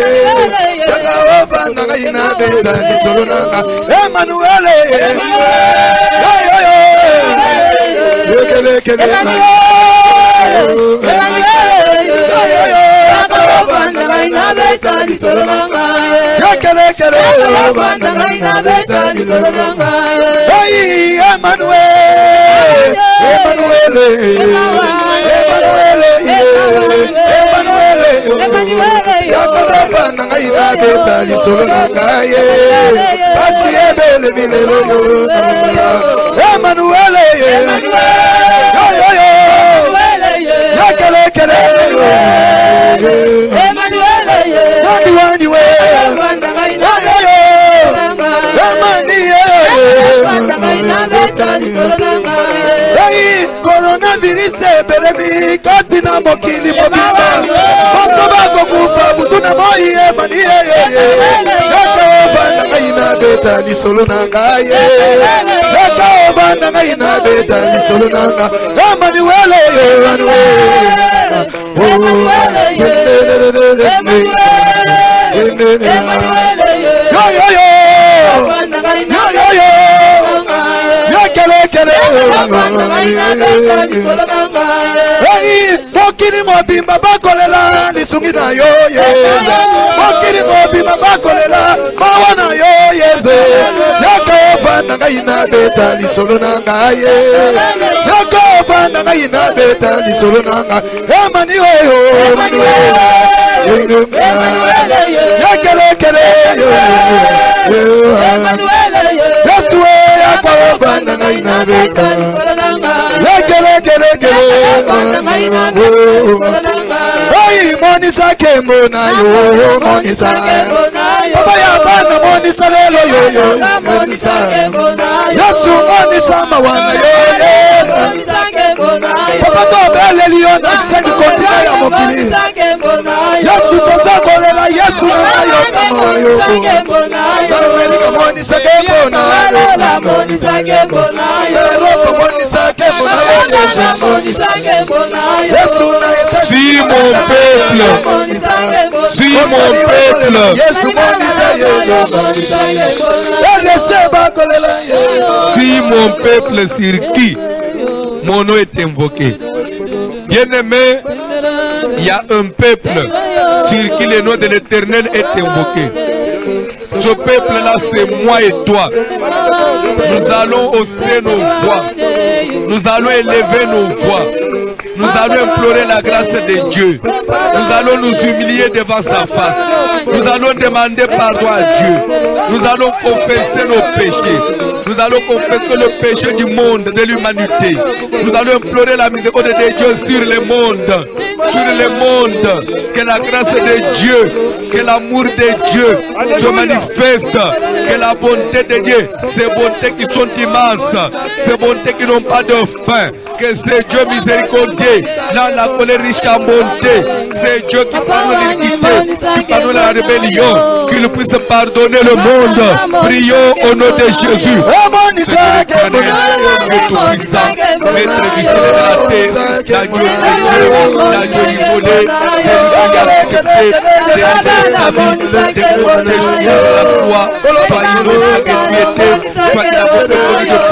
Yakao banda ina beta ni solo nanga. Emmanuel. Yo yo yo. Kele kele. Emmanuel. Yo yo yo. Yakao banda ina beta ni solo nanga. Kele kele. Yakao banda ina beta ni solo nanga. Hey Emmanuel. Emmanuel. Emmanuel. Emmanuel, Yakoba nanga ina beta li solo nanga ye. Basi ebele milelo yo. Emmanuel, yo yo yo. Yakele kele yo. Emmanuel, wani wani we. Yo yo yo. Hey, coronavirus epidemi katina mokili mobimba. Otobago kufa mutuna moi emani ye. Yakaoba nanga ina beta li solo nanga ye. Yakaoba nanga ina beta li solo nanga. Emmanuel, Emmanuel. Yo yo yo. Yo yo yo. Kele kele. Hey, mokili mobimba bakolela lisungina yo ye. Mokili mobimba bakolela mawana yo yeze. Yakoba nanga ina beta li solo nanga ye. Yakoba nanga ina beta li solo nanga. Emmanuel, Emmanuel. Yakele kele. Yesu Yakoba nanga ina beta. Yakele kele kele. Hey, Monisa kemo na yo, Monisa. Baba ya bana Monisa lelo yo yo, Monisa. Yesu Monisa mawana yo yo. Papa to bele liyo na sengi kontina ya mokili. Yesu toza kolela Yesu na yo kama yo. Amerika Monisa kemo na yo. Europa Monisa kemo na yo. Yesu na Si mon peuple, si mon peuple, si mon peuple sur qui mon nom est invoqué. Bien-aimé, il y a un peuple sur qui le nom de l'Éternel est invoqué. Ce peuple-là, c'est moi et toi. Nous allons hausser nos voix. Nous allons élever nos voix. Nous allons implorer la grâce de Dieu. Nous allons nous humilier devant sa face. Nous allons demander pardon à Dieu. Nous allons confesser nos péchés. Nous allons confesser le péché du monde, de l'humanité. Nous allons implorer la miséricorde de Dieu sur le monde. Sur le monde. Que la grâce de Dieu, que l'amour de Dieu se manifeste. Que la bonté de Dieu, ces bontés qui sont immenses, ces bontés qui n'ont pas de fin. Que c'est Dieu miséricordieux, là la colère riche en bonté. C'est Dieu qui pardonne l'iniquité, qui pardonne la rébellion, qu'il puisse pardonner le monde. Prions au nom de Jésus. Tout-puissant, maître du ciel et de la terre, la Dieu immolé, c'est lui qui a accepté la croix, soit innocent que tu étais, soit qu'il a fait de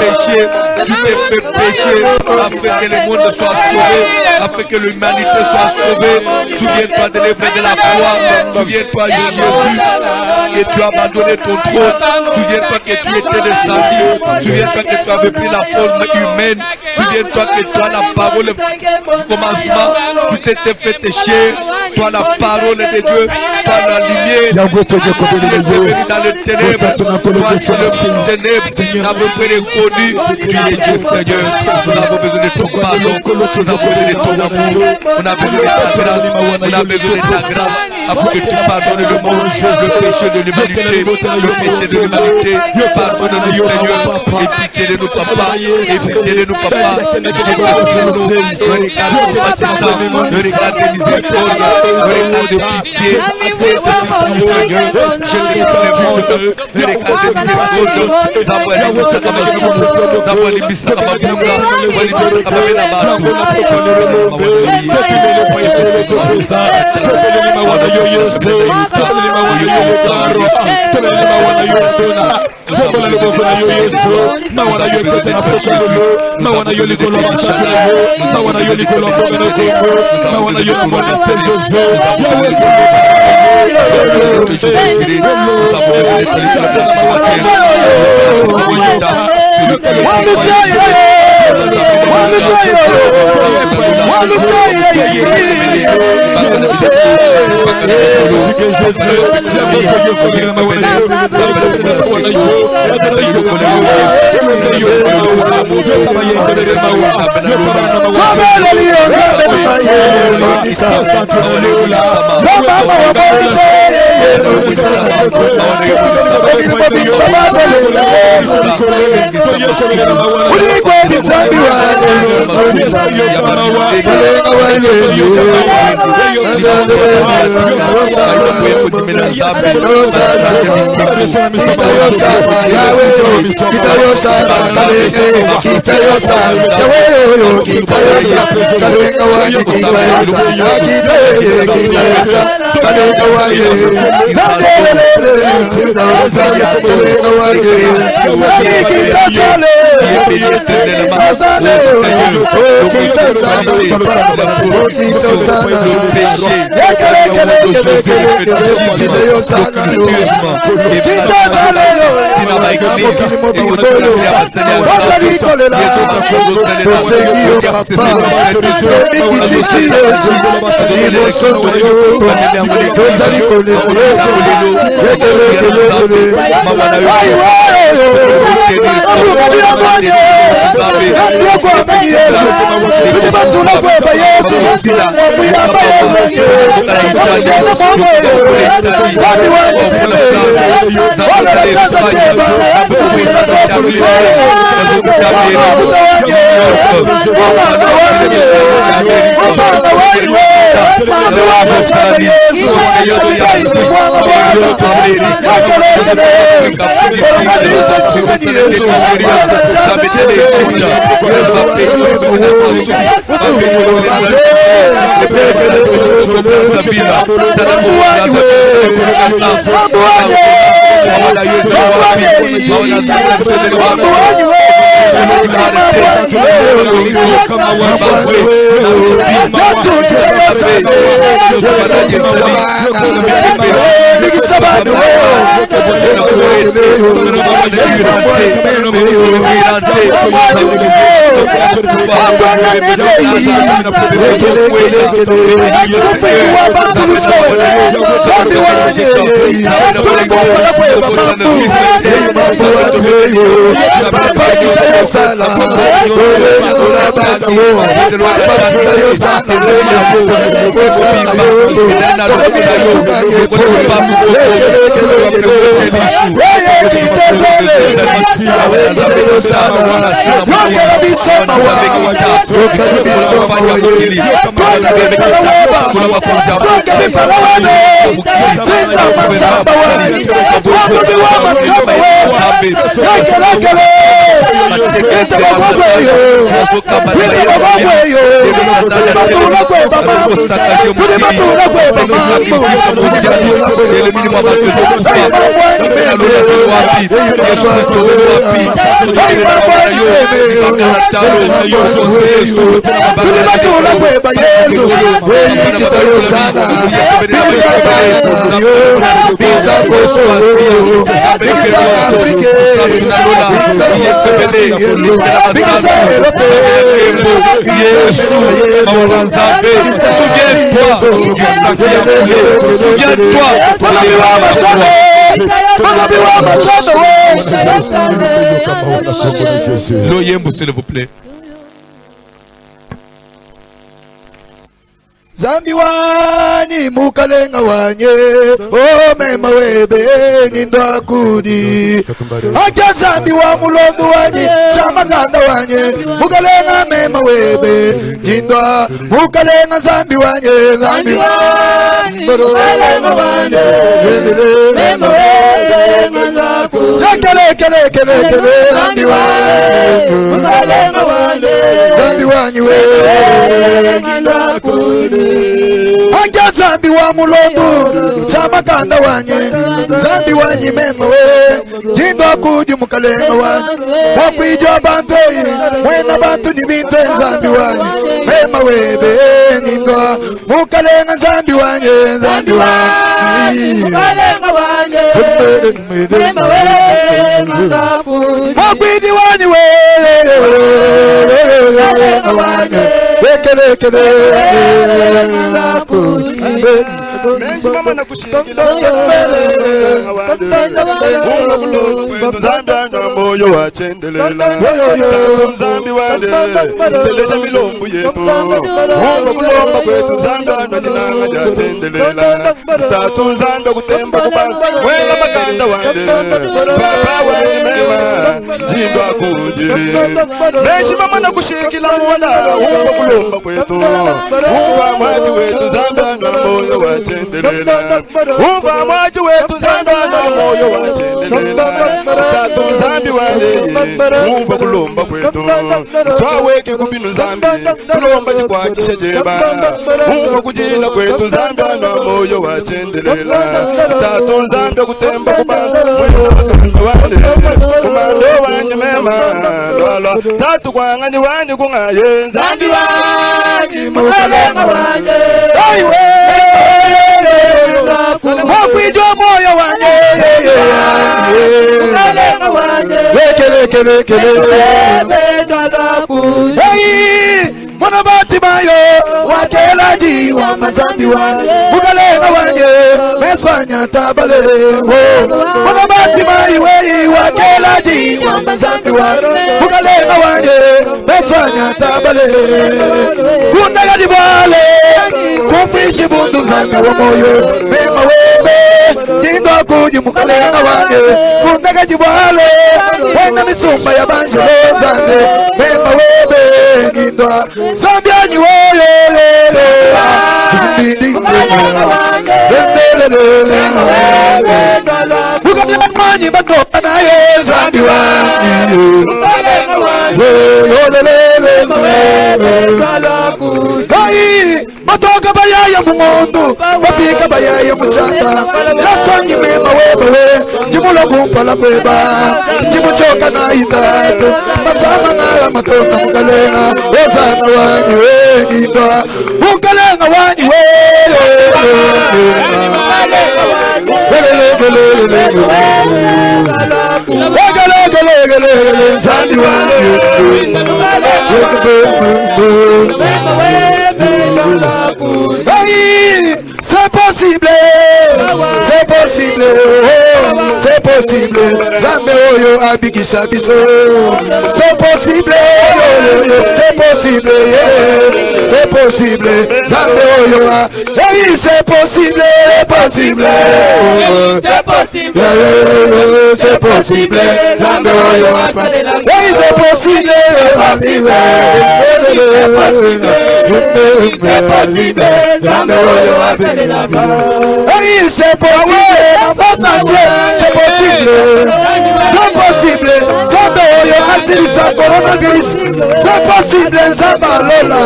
péché, tu t'es fait pécher, afin que le monde soit sauvé, afin que l'humanité soit sauvée. Souviens-toi de l'œuvre de la croix, souviens-toi de Jésus, que tu as abandonné ton trône, souviens-toi que tu étais descendu, souviens-toi que tu avais pris la forme humaine, souviens-toi que toi la parole du commencement, tu t'étais fait chair, toi la parole parole de Dieu, toi la lumière. Dans le ténèbre, toi tu es le ténèbre. Nous avons reconnu que tu es Dieu, Seigneur. Nous avons besoin de ton pardon. Nous avons besoin de ton amour. On a besoin de ta grâce. On a besoin de ta grâce. Afin que tu pardonnes le monde, le péché de l'humanité. Le péché de l'humanité. Pardonne-nous, Seigneur. Et pitié-nous, papa. Et pitié-nous, papa. Le regard de miséricorde, le regard de pitié. Yo Loyembo, s'il vous plaît. Zambiwani mukalenga wanye o mema webe nindwa kudi aja zambiwa mulondo wanye chamaganda wanye mukalenga mema webe nindwa mukalenga zambi wanye zambiwani mukalenga wanye mema webe nindwa kudi kele zambiwani mukalenga wanye zambiwani webe nindwa kudi Anja zambi wa mulondu Samakanda wanye Zambi wanyi mema we Tindo kuji mukalenga wanye Wakwijwa bantu Mwena bantu ni bintu Zambi wanyi Mema we Nindo mukalenga zambi wanye Zambi wanyi Mukalenga wanye Mema we Wakwiji wanyi we Mukalenga wanye Kele Menji mama na kushikila Unga kulungu kwetu Zambia na moyo wa chendelela Tatu Zambi wale Teleza milombu yetu Unga kulomba kwetu Zambia na jinanga ja chendelela Tatu Zambia kutemba kubanga Mwela makanda wale Papa wale mema Jindwa kuji Menji mama na kushikila mwana Unga kulomba kwetu Unga mwaji wetu Zambia na moyo wa chendelela Uva mwaji wetu Zambia na moyo wa chendelela Tatu Zambi wale Uva kulomba kwetu Twaweke kubinu Zambi Kulomba jikwa kishajeba Uva kujina kwetu Zambia na moyo wa chendelela Tatu Zambia kutemba kubanga Mwena makanda wale Kumando wanyi mema Lolo Tatu kwa ngani wani kungaye Zambi wani mukalenga wanye Aiwe Wakwijwa moyo wanye Mukalenga wanye Kele Hey Mwana bati mayo Wakelaji wa mazambi wanye Mukalenga wanye Meswanya tabale Mwana bati mayo Wakelaji wa mazambi wanye Mukalenga wanye Meswanya tabale Kundaga dibale Kufishi bundu zanga wa moyo Mema webe Jindo kuji mukalenga wanye Kundaga dibale Wena misumba ya banjelo zange Mema webe Jindo Zambia ni woyo Mukalenga wanye Mukalenga manyi batoka na ye Zambi wanye Mukalenga wanye Hai Matoka bayaya mungondo Wafika bayaya mchanga Lakongi mema webewe Jimulo kumpala kweba Jimuchoka na itatu Masama ngala matoka mukalenga Wezana wanyi wengi ndoa Mukalenga wanyi Legele Zambi wanyi Hey, c'est possible, c'est possible, Zambe oyo abikisa biso, c'est possible, c'est possible, c'est possible, Zambe oyo, hey, c'est possible, c'est possible, Zambe oyo, hey, c'est possible, c'est possible, Zambe oyo apele la vie. Oui, c'est possible, c'est possible, c'est possible, Zambe oyo asilisa coronavirus, c'est possible, Zamba lola,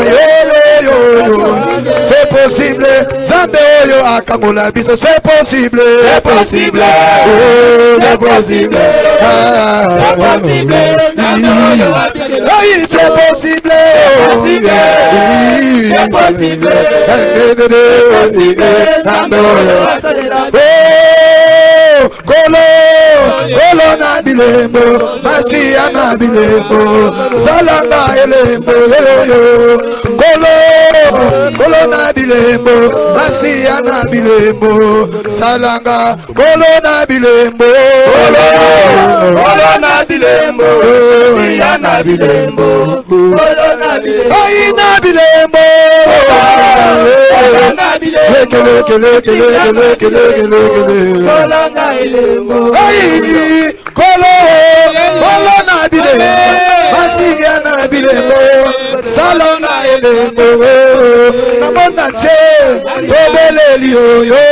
c'est possible, Zambe oyo akamula biso, c'est possible, c'est possible, c'est possible, c'est possible, oui, c'est possible, c'est possible, Kolo na bilembo, Masia na bilembo, Salanga elembo, Kolo na bilembo, Masia na bilembo, Salanga, Kolo na bilembo, Kolo na bilembo, Masia na bilembo, Kolo na bilembo, Ai na bilembo, Ai, Kolo na bilembo, Masia na bilembo, Salanga elembo, Namona te, Tobeleli oyo,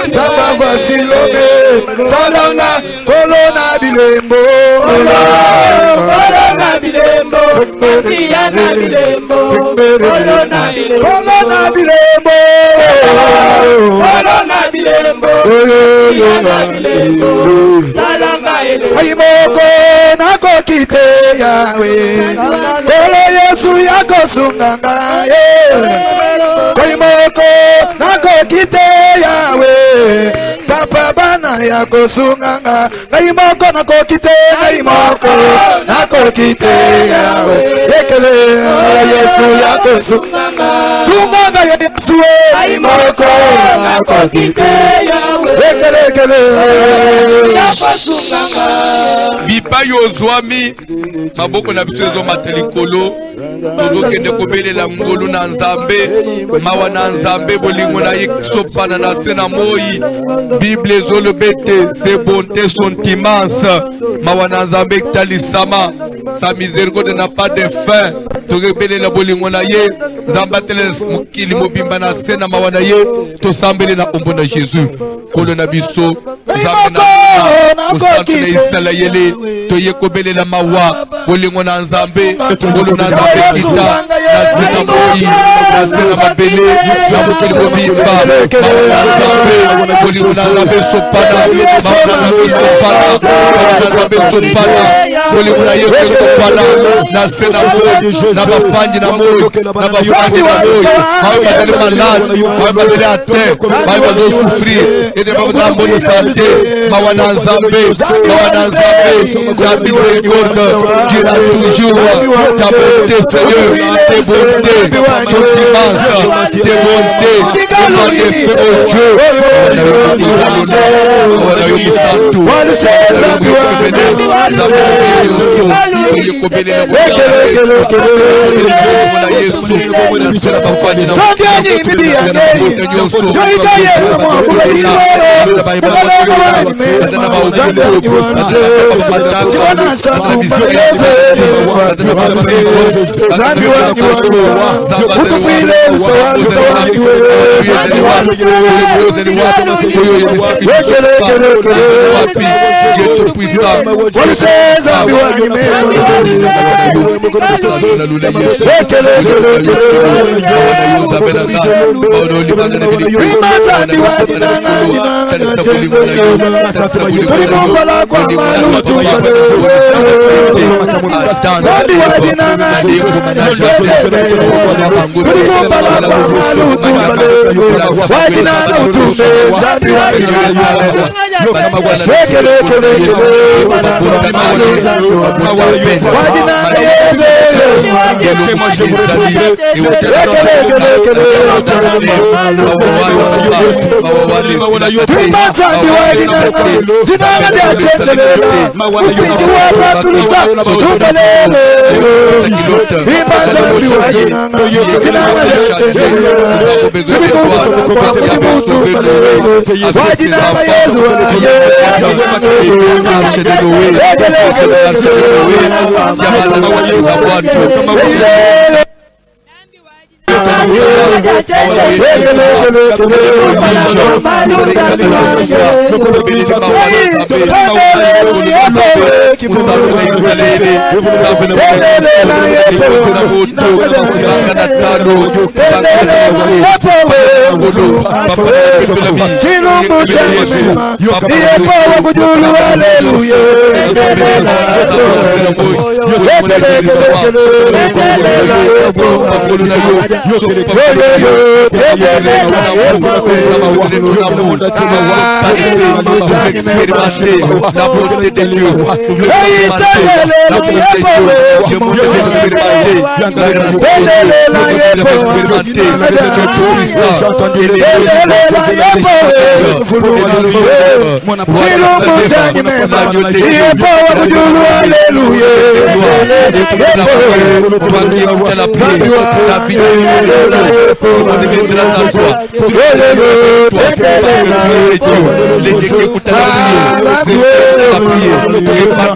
Samba Vasilome, Salanga, Kolo na bilembo, Kolo na bilembo, Masia na bilembo, Kolo na bilembo, Kolo na bilembo, Kolo na bilembo, Masia na bilembo, Salanga elembo. Aimoko nako kite yawe, Kolo Yesu yako sunganga Aimoko nako kite yawe, Papa bana yako sunganga, Aimoko nako kite, Aimoko nako kite yawe, Ekele Yesu yako sunganga, Sunganga Yesu, Aimoko nako kite yawe, Ekele yako sunganga. Bipa yozwami maboko na biso ezo matelikolo tozokende kobelela ngolu na nzambe mawa na nzambe bolingo na ye sopana na se na moi Bible ezoloba ete ses bontés sont immenses mawa na nzambe ekitalisama sa miséricorde n'a pas de fin tokobelela bolingo na ye nzambe atelela mokili mobimba na se na mawa na ye tosambele na kombo na Jésus kolo na biso nzambe na kosantu na Israele toye kobelela mawa bolingo na nzambe bolo na nzambe kita na sena moi na sena mabele na mokili mobimba mawa na nzambe bolingo na nzambe sopana mawa na nzambe sopana bolingo na Yesu sopana na sena moi na bafanji na moi na bafanji na moi mawa bazali malade mawa bazali à terre mawa bazali souffrir et de mawa bonne santé mawa na nzambe sa miséricorde dira toujours ta bonté Seigneur tes bontés sont immenses tes bontés oh Dieu la volonté de Dieu.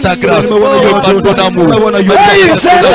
Ta grâce, ton amour, les médecins capables,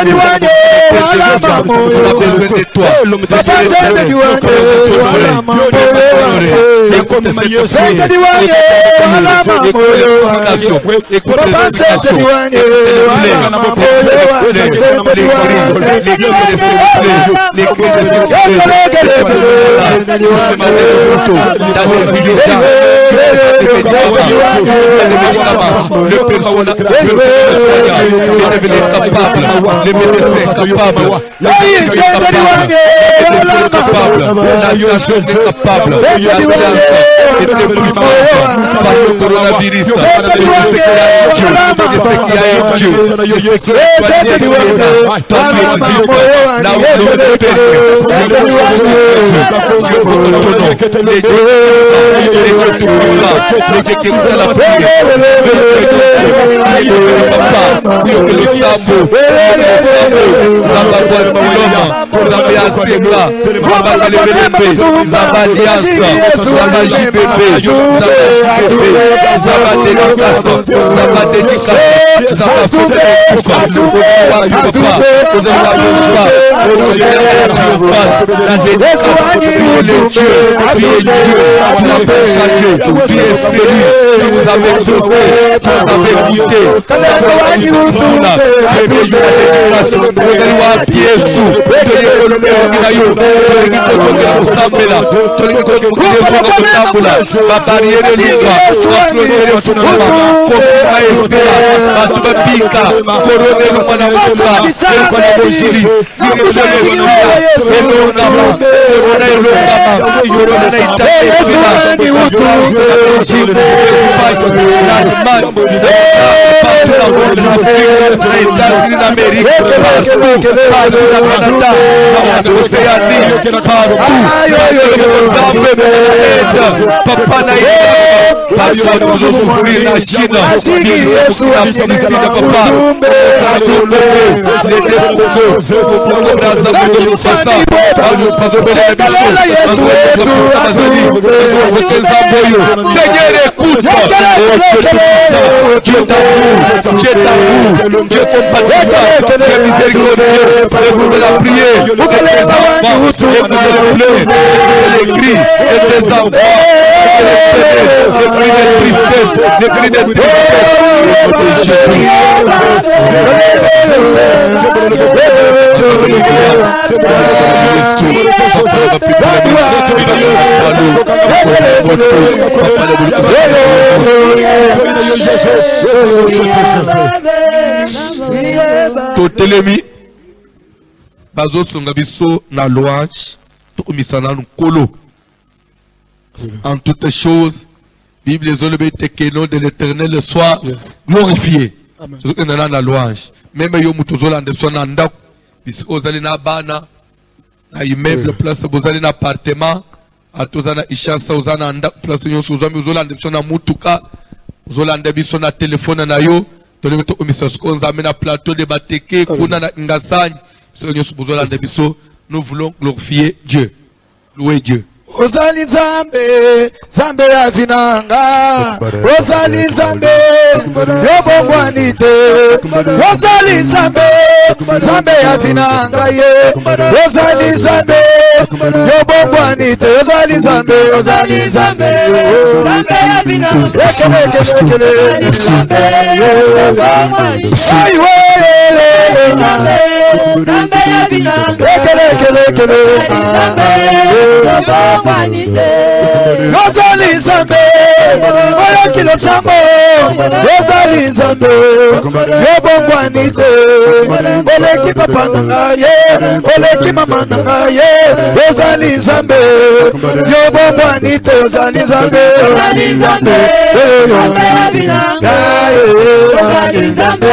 Totelemi bazo songa biso na louange to misana nkolo. En toutes choses, Bible est que le nom de l'Éternel soit glorifié. Amen. Na louange. Même yo mutozola ndepso na ndako biso ozali na bana na immeuble place bozali na appartement atozana ishasa ozana ndako place yo sozami ozola ndepso na mutuka ozola ndebiso na téléphone na yo tole to omisasko nzame na plateau de bateke kuna na ngasani biso nyoso bozola ndebiso. Nous voulons glorifier Dieu. Louer Dieu. Ozali Zambe, Zambe ya vinanga. Ozali Zambe, yobongwanite. Ozali Zambe, Zambe ya vinanga ye. Ozali Zambe, yobongwanite. Ozali Zambe, Ozali Zambe, Zambe ya vinanga. Ekele, Zambe, yobongwanite. Zambe ya vinanga. Ekele, Ozali Zambe, oya kilo sango. Ozali Zambe, yobongwanite. Oleki papa nanga ye, oleki mama nanga ye. Ozali Zambe, yobongwanite. Ozali Zambe, Ozali Zambe, Ozali Zambe,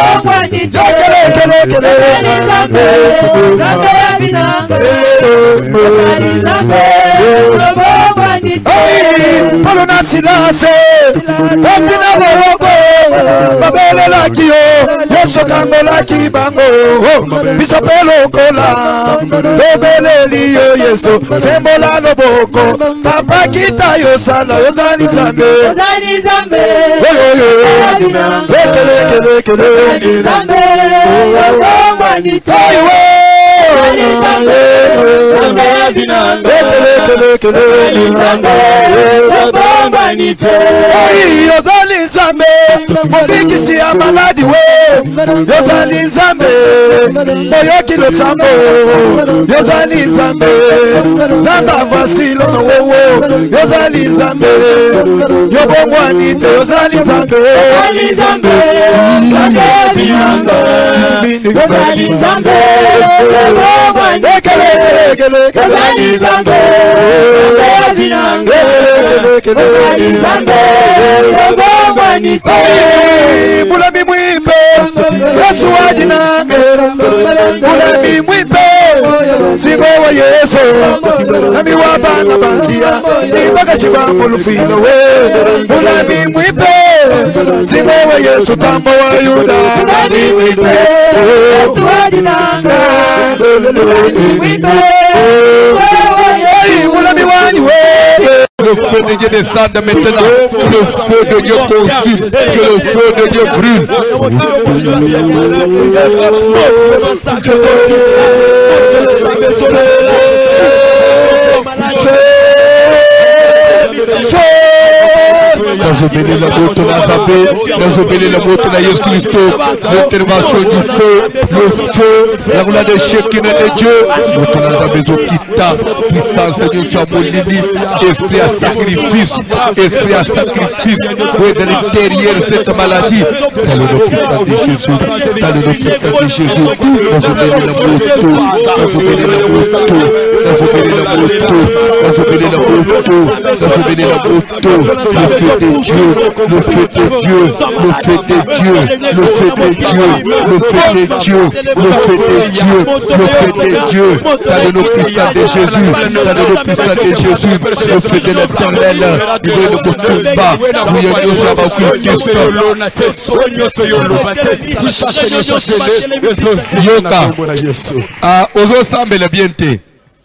yobongwanite. Polo na silase, otina moroko, babele laki yo, yoso kango laki bango, biso polo kola, tobele liyo yeso, sembola loboko, papa kita yo sala, yo zali Zambe, Ozali Zambe, ekele, Zambe, yobongwanite. Ozali Zambe, mobikisi ya maladi we. Ozali Zambe, moyoki lo sambo. Ozali Zambe, Zamba voici lo wowo. Ozali Zambe, yobongwanite. Ozali Zambe, Ozali Zambe, Ozali Zambe, Ozali Zambe, Mulami mwipe, Yesu wajinange. Mulami mwipe, Singo wa Yesu. Nami wabana bansia, Ibaka shiba mulufino we. Mulami mwipe, Singo wa Yesu tambo wa Yuda. Mulami mwipe, Yesu wajinange. Le feu de Dieu descende maintenant. Le feu de Dieu consume. Que le feu de Dieu brûle. Nous bénissons la moto de Zabé, nous bénissons la moto de Jésus Christ, l'intervention du feu, le feu, la roulade de Shekinah de Dieu, moto de Zabé, Zokita, puissance de Dieu soit molili, esprit à sacrifice, oui, de l'intérieur de cette maladie. Salut le puissant de Jésus, salut le puissant de Jésus, nous bénissons la moto, nous bénissons la moto, nous bénissons la moto, nous bénissons la moto, nous bénissons la moto, le feu de Dieu, le feu de Dieu, le feu de Dieu, le feu de Dieu, le feu de Dieu, le feu de Dieu, le feu de Dieu, dans le nom puissant de Jésus, dans le nom puissant de Jésus, le feu de l'Éternel, il veut le combat, oui, nous sommes au Yoka, aux ensembles bien te,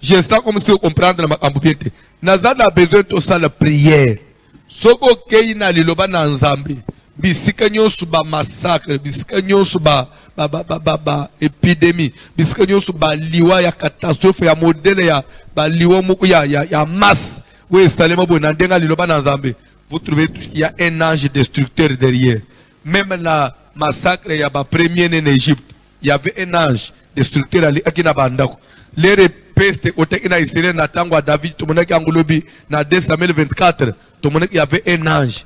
je sens comme si on comprend la mambiété. Nazan a besoin de ça la prière. Soko keina liloba na nzambe bisika nyonso ba massacre bisika nyonso ba épidémie bisika nyonso ba liwa ya catastrophe ya modèle ya ba liwa moko ya masse oui salema bo na ndenga liloba na nzambe vous trouvez qu'il y a un ange destructeur derrière. Même la massacre ya ba premier en Égypte il y avait un ange destructeur ali akina bandako les peste otekina Israël na tango David to monaki angulobi na 2 Samuel 24 to monaki il y avait un ange.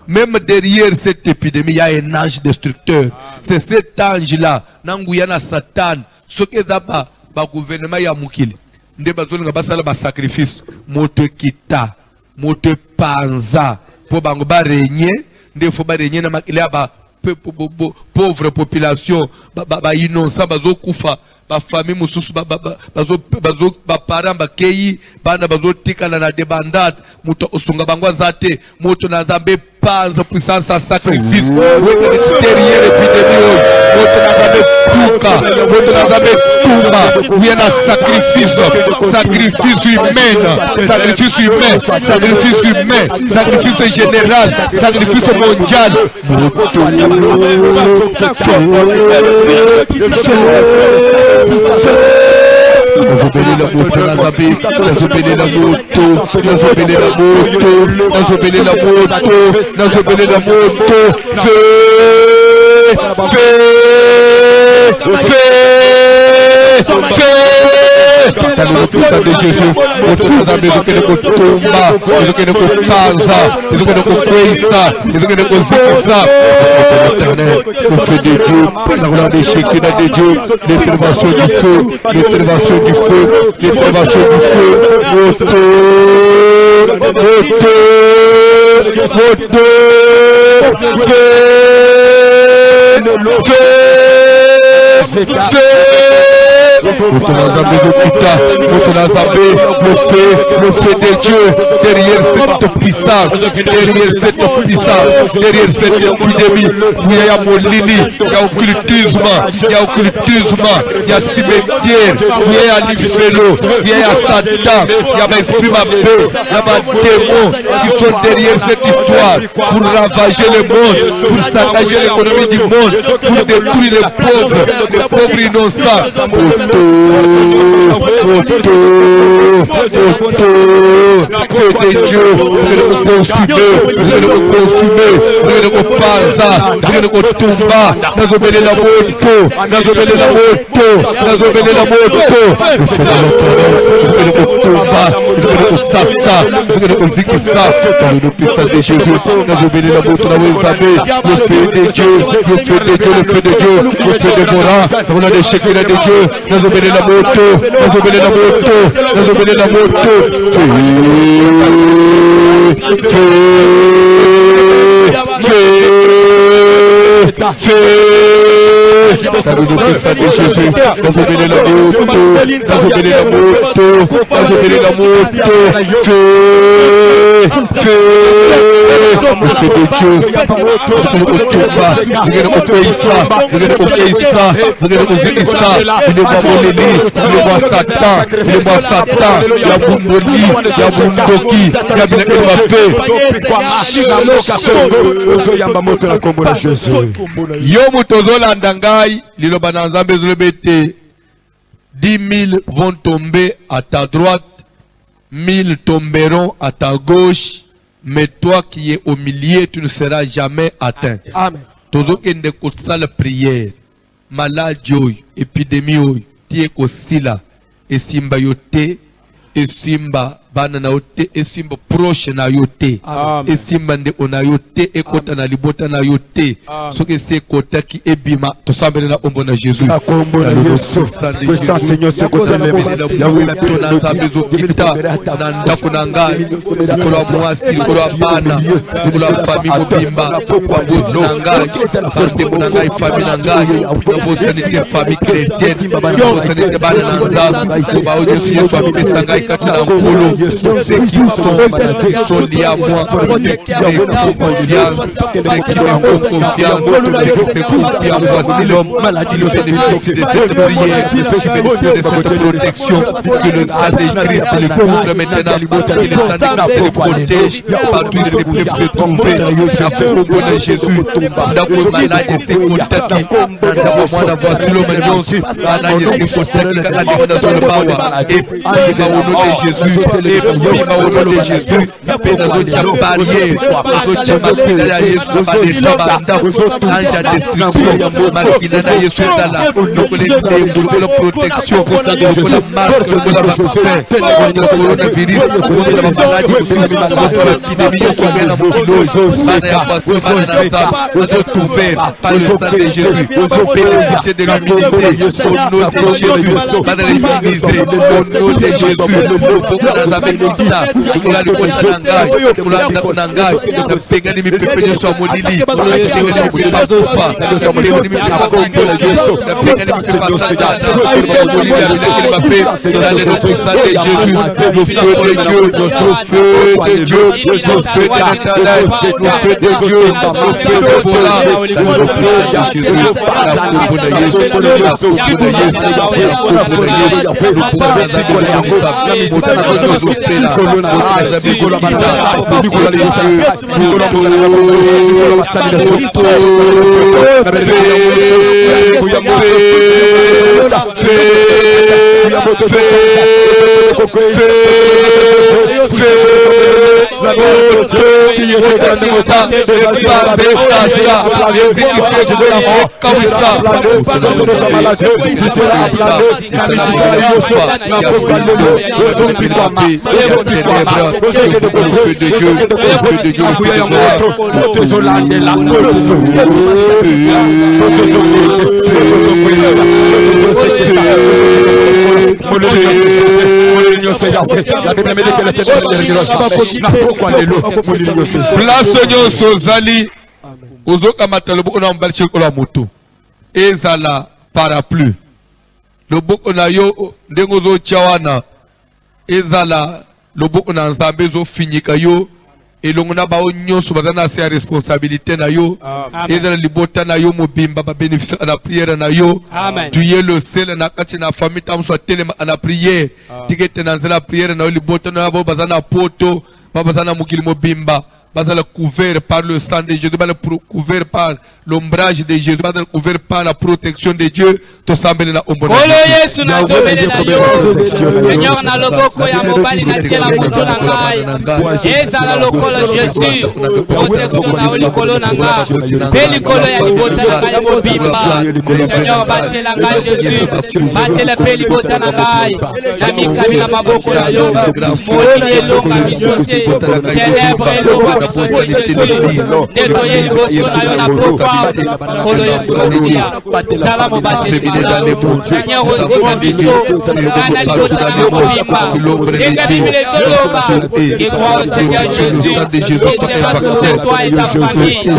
Même derrière cette épidémie, il y a un ange destructeur. C'est cet ange-là, Nanguyana Satan, ce qui est là-bas, le gouvernement ya Moukili. Nde bazoli ngabasala ba sacrifice, moto kita, moto panza, pour bangoba régner, nde faut ba régner na makili ba pauvre population, ba innocent bazo kufa. Ba famille mususu ba parents ba keyi bana bazo tikala na débandade muto osunga bangwa zate muto na zambe panza puissance à sacrifice muto extérieur épidémie muto na zambe Toka, moto na Nzambe Tumba, où il y a un sacrifice humain, sacrifice général, sacrifice mondial. Nazobele la moto na Nzambe, nazobele la moto, nazobele la moto, nazobele la moto, nazobele la moto, dans le nom puissant de Jésus, notre Nzambe ezokende kotumba, ezokende kopanza, ezokende kokweyisa, ezokende kozikisa. L'éternel, le feu de Dieu, la gloire des Shekinah de Dieu, l'intervention du feu, l'intervention du feu, l'intervention du feu, le feu de Dieu, derrière cette puissance, derrière cette épidémie, où il y a molili, il y a occultisme, il y a cimetière, où il y a l'ifélo, il y a Satan, il y a l'esprit mauvais, il y a des démons qui sont derrière cette histoire pour ravager le monde, pour saccager l'économie du monde, pour détruire les pauvres innocents. Que de Dieu, Yomu tozolanda ngai liloba na Nzambe zolobete 10 000 vont tomber à ta droite, 1000 tomberont à ta gauche, mais toi qui es au milieu, tu ne seras jamais atteint. Amen. Tozokende kosala prière, maladie oyo, épidémie oyo, tie kosila, esimba yote, esimba bana na yote, esimba proche na yote, esimba ndeko na yote, ekota na libota na yote, soki se kota ki ebima, tosambele na ombo na Jésus. Na kombo na Yesu, kwesa Seigneur se koteleme, yawe na tona nzambe zokita, na ndako na ngai, likolo ya mwasi, likolo ya bana, likolo ya fami mobimba, kwa boti na ngai, kartebo na ngai, fami na ngai, na bosanite fami chrétienne, na bosanite bana na nzambe, koba o Yesu Yesu apesa ngai kati na nkolo. Ceux qui sont liés à moi, ceux qui me font confiance, ceux qui me font confiance, voici l'homme, il bénéficie de cette prière, il bénéficie de cette protection, que le sang de Christ le couvre maintenant, que le sang de Christ le protège, partout il ne peut se trouver, la combo de Jésus, la malade est contactée, la voici l'homme aussi, malade est contactée, la demande sur le baba, et au nom de Jésus, Bima au nom de Jésus, pena zotia barrière, zotia makina ya Yesu badesa banda, anja destruction, makina na Yesu dala, nokolete la protection, la masque, la vaccin, le coronavirus, la maladie, l'épidémie, la mokilo, tout ouvert par le sang de Jésus, bénéficier de l'humilité, au nom de Jésus, madame les ministres, au nom de Jésus, ministère lokola libota na ngai lokola ndako na ngai napengani mipepe nyonso ya molili bazofa napengani mipepe ya kombola Yesu napengani mipepe ya satana molili ya bilekeli bape dans le nom de Jésus le feu de Dieu le feu de Dieu le feu d'éternel le feu de Dieu le feu de Bola le feu de Jésus la combo de Yesu la combo de Yesu la combo de Yesu le pouvoir de Dieu place nyonso ozali ozokamata loboko na mobali shikola moto ezala parapluie loboko na yo ndenge ozotya wana ezala loboko na nzambe ezofinyika yo elongo na bao nyonso baza na se ya responsabilité na yo ezala libota na yo mobimba babénéficiaire na prière na yo tu ye le seul na kati na famille tamuso atelema na prière tikete na nzela prière na yo libota na bao baza na poto baza na mokili mobimba bazala couvert par le sang de Jésus, bazala couvert par l'ombrage de Jésus, bazala couvert par la protection de Dieu. To sambele na ombona. Olo Yesu na zobele na yo. Seigneur na loboko ya mobali na tiela moto na ngai. Ezala lokola Jésus. Protection na olikolo na ngai. Beli kolo ya libota na ngai mobimba. Seigneur batela ngai Jésus. Batela peli bota na ngai. Nami kabila maboko na yo. Moni elonga misote. Ténèbres elonga. Qui croit au Seigneur Jésus et sera sur toi et ta famille.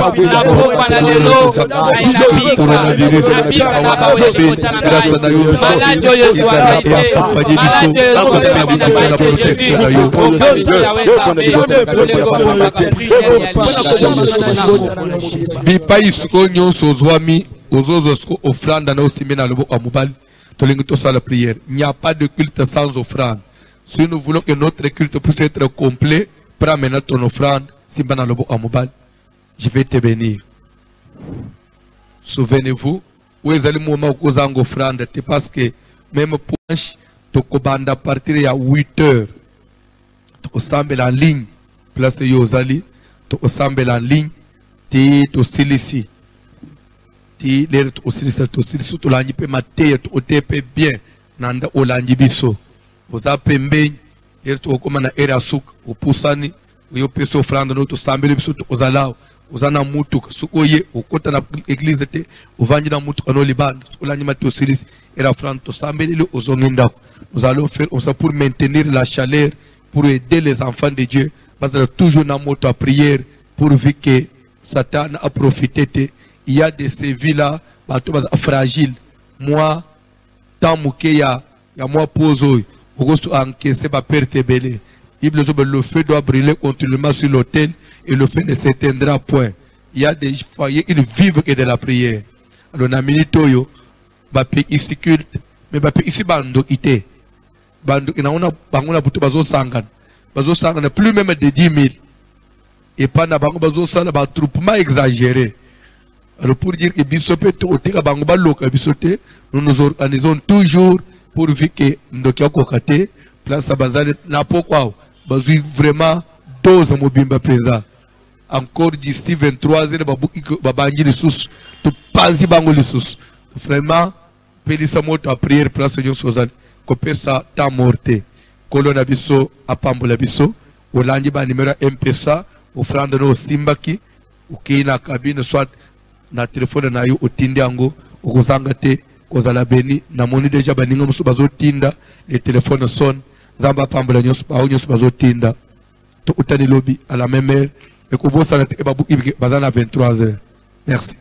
Bipais konyo sozwami ozozo offrande na osimena lobo amubali tolingo ça la prière. Il n'y a pas de culte sans offrande. Si nous voulons que notre culte puisse être complet, prends maintenant ton offrande simbana lobo amubali. Je vais te bénir. Souvenez-vous, où est le moment où vous avez offrande, parce que même pour tokobanda à partir à 8 heures, tokosambe en ligne, place yozali, tokosambe en ligne, ti to silisi, ti l'air to silisi, to silisi to langi pe mate, to otepe bien, nanda olangi biso, vous avez pembe, l'air to okomana era souk, opusani, yo peso offrande no to sambe biso to ozalao. Uzana mutu sukoye ukota na église te uvanji na mutu kano libanda sukolani matu silis era franto sambelele ozonginda. Nous allons faire ça pour maintenir la chaleur, pour aider les enfants de Dieu parce que toujours na moto à prière pourvu que Satan a profité. Il y a des sévices là bato bas fragile moi tant muke ya moi pozo ogosto encaisser ba perte belé. Bible dit le feu doit brûler continuellement sur l'autel et le feu ne s'éteindra point. Il y a des foyers qui ne vivent que de la prière. Alors, na minitoyo, bape ici culte, mais bape ici bando ité. Bando ina ona bangona butu bazo sangan plus même de 10 000. Et pas na bango bazo sala ba troupement exagéré. Alors pour dire que bisope to otika bango ba loka bisote, nous nous organisons toujours pour vu que ndokia kokate place à bazar na pourquoi bazui vraiment dose mobimba pesa. Encore d'ici 23 heures, babangi les sous, tu panzi bango les sous. Vraiment, pelisa moto à prière, place de Sozal, copé ça, ta morte. Colon abisso, à pambola bisso, ou l'angi ba numéro MPSA, offrande no simbaki, ou qui na cabine, soit na téléphone na yo, ou tindiango, ou kozangate, kozala beni, na moni déjà baninga musu bazo tinda, les téléphones sonnent, Zamba pambula nyos ba nyos bazo tinda. To utani lobby à la même heure. Et qu'on voit ça bazana 23h. Merci.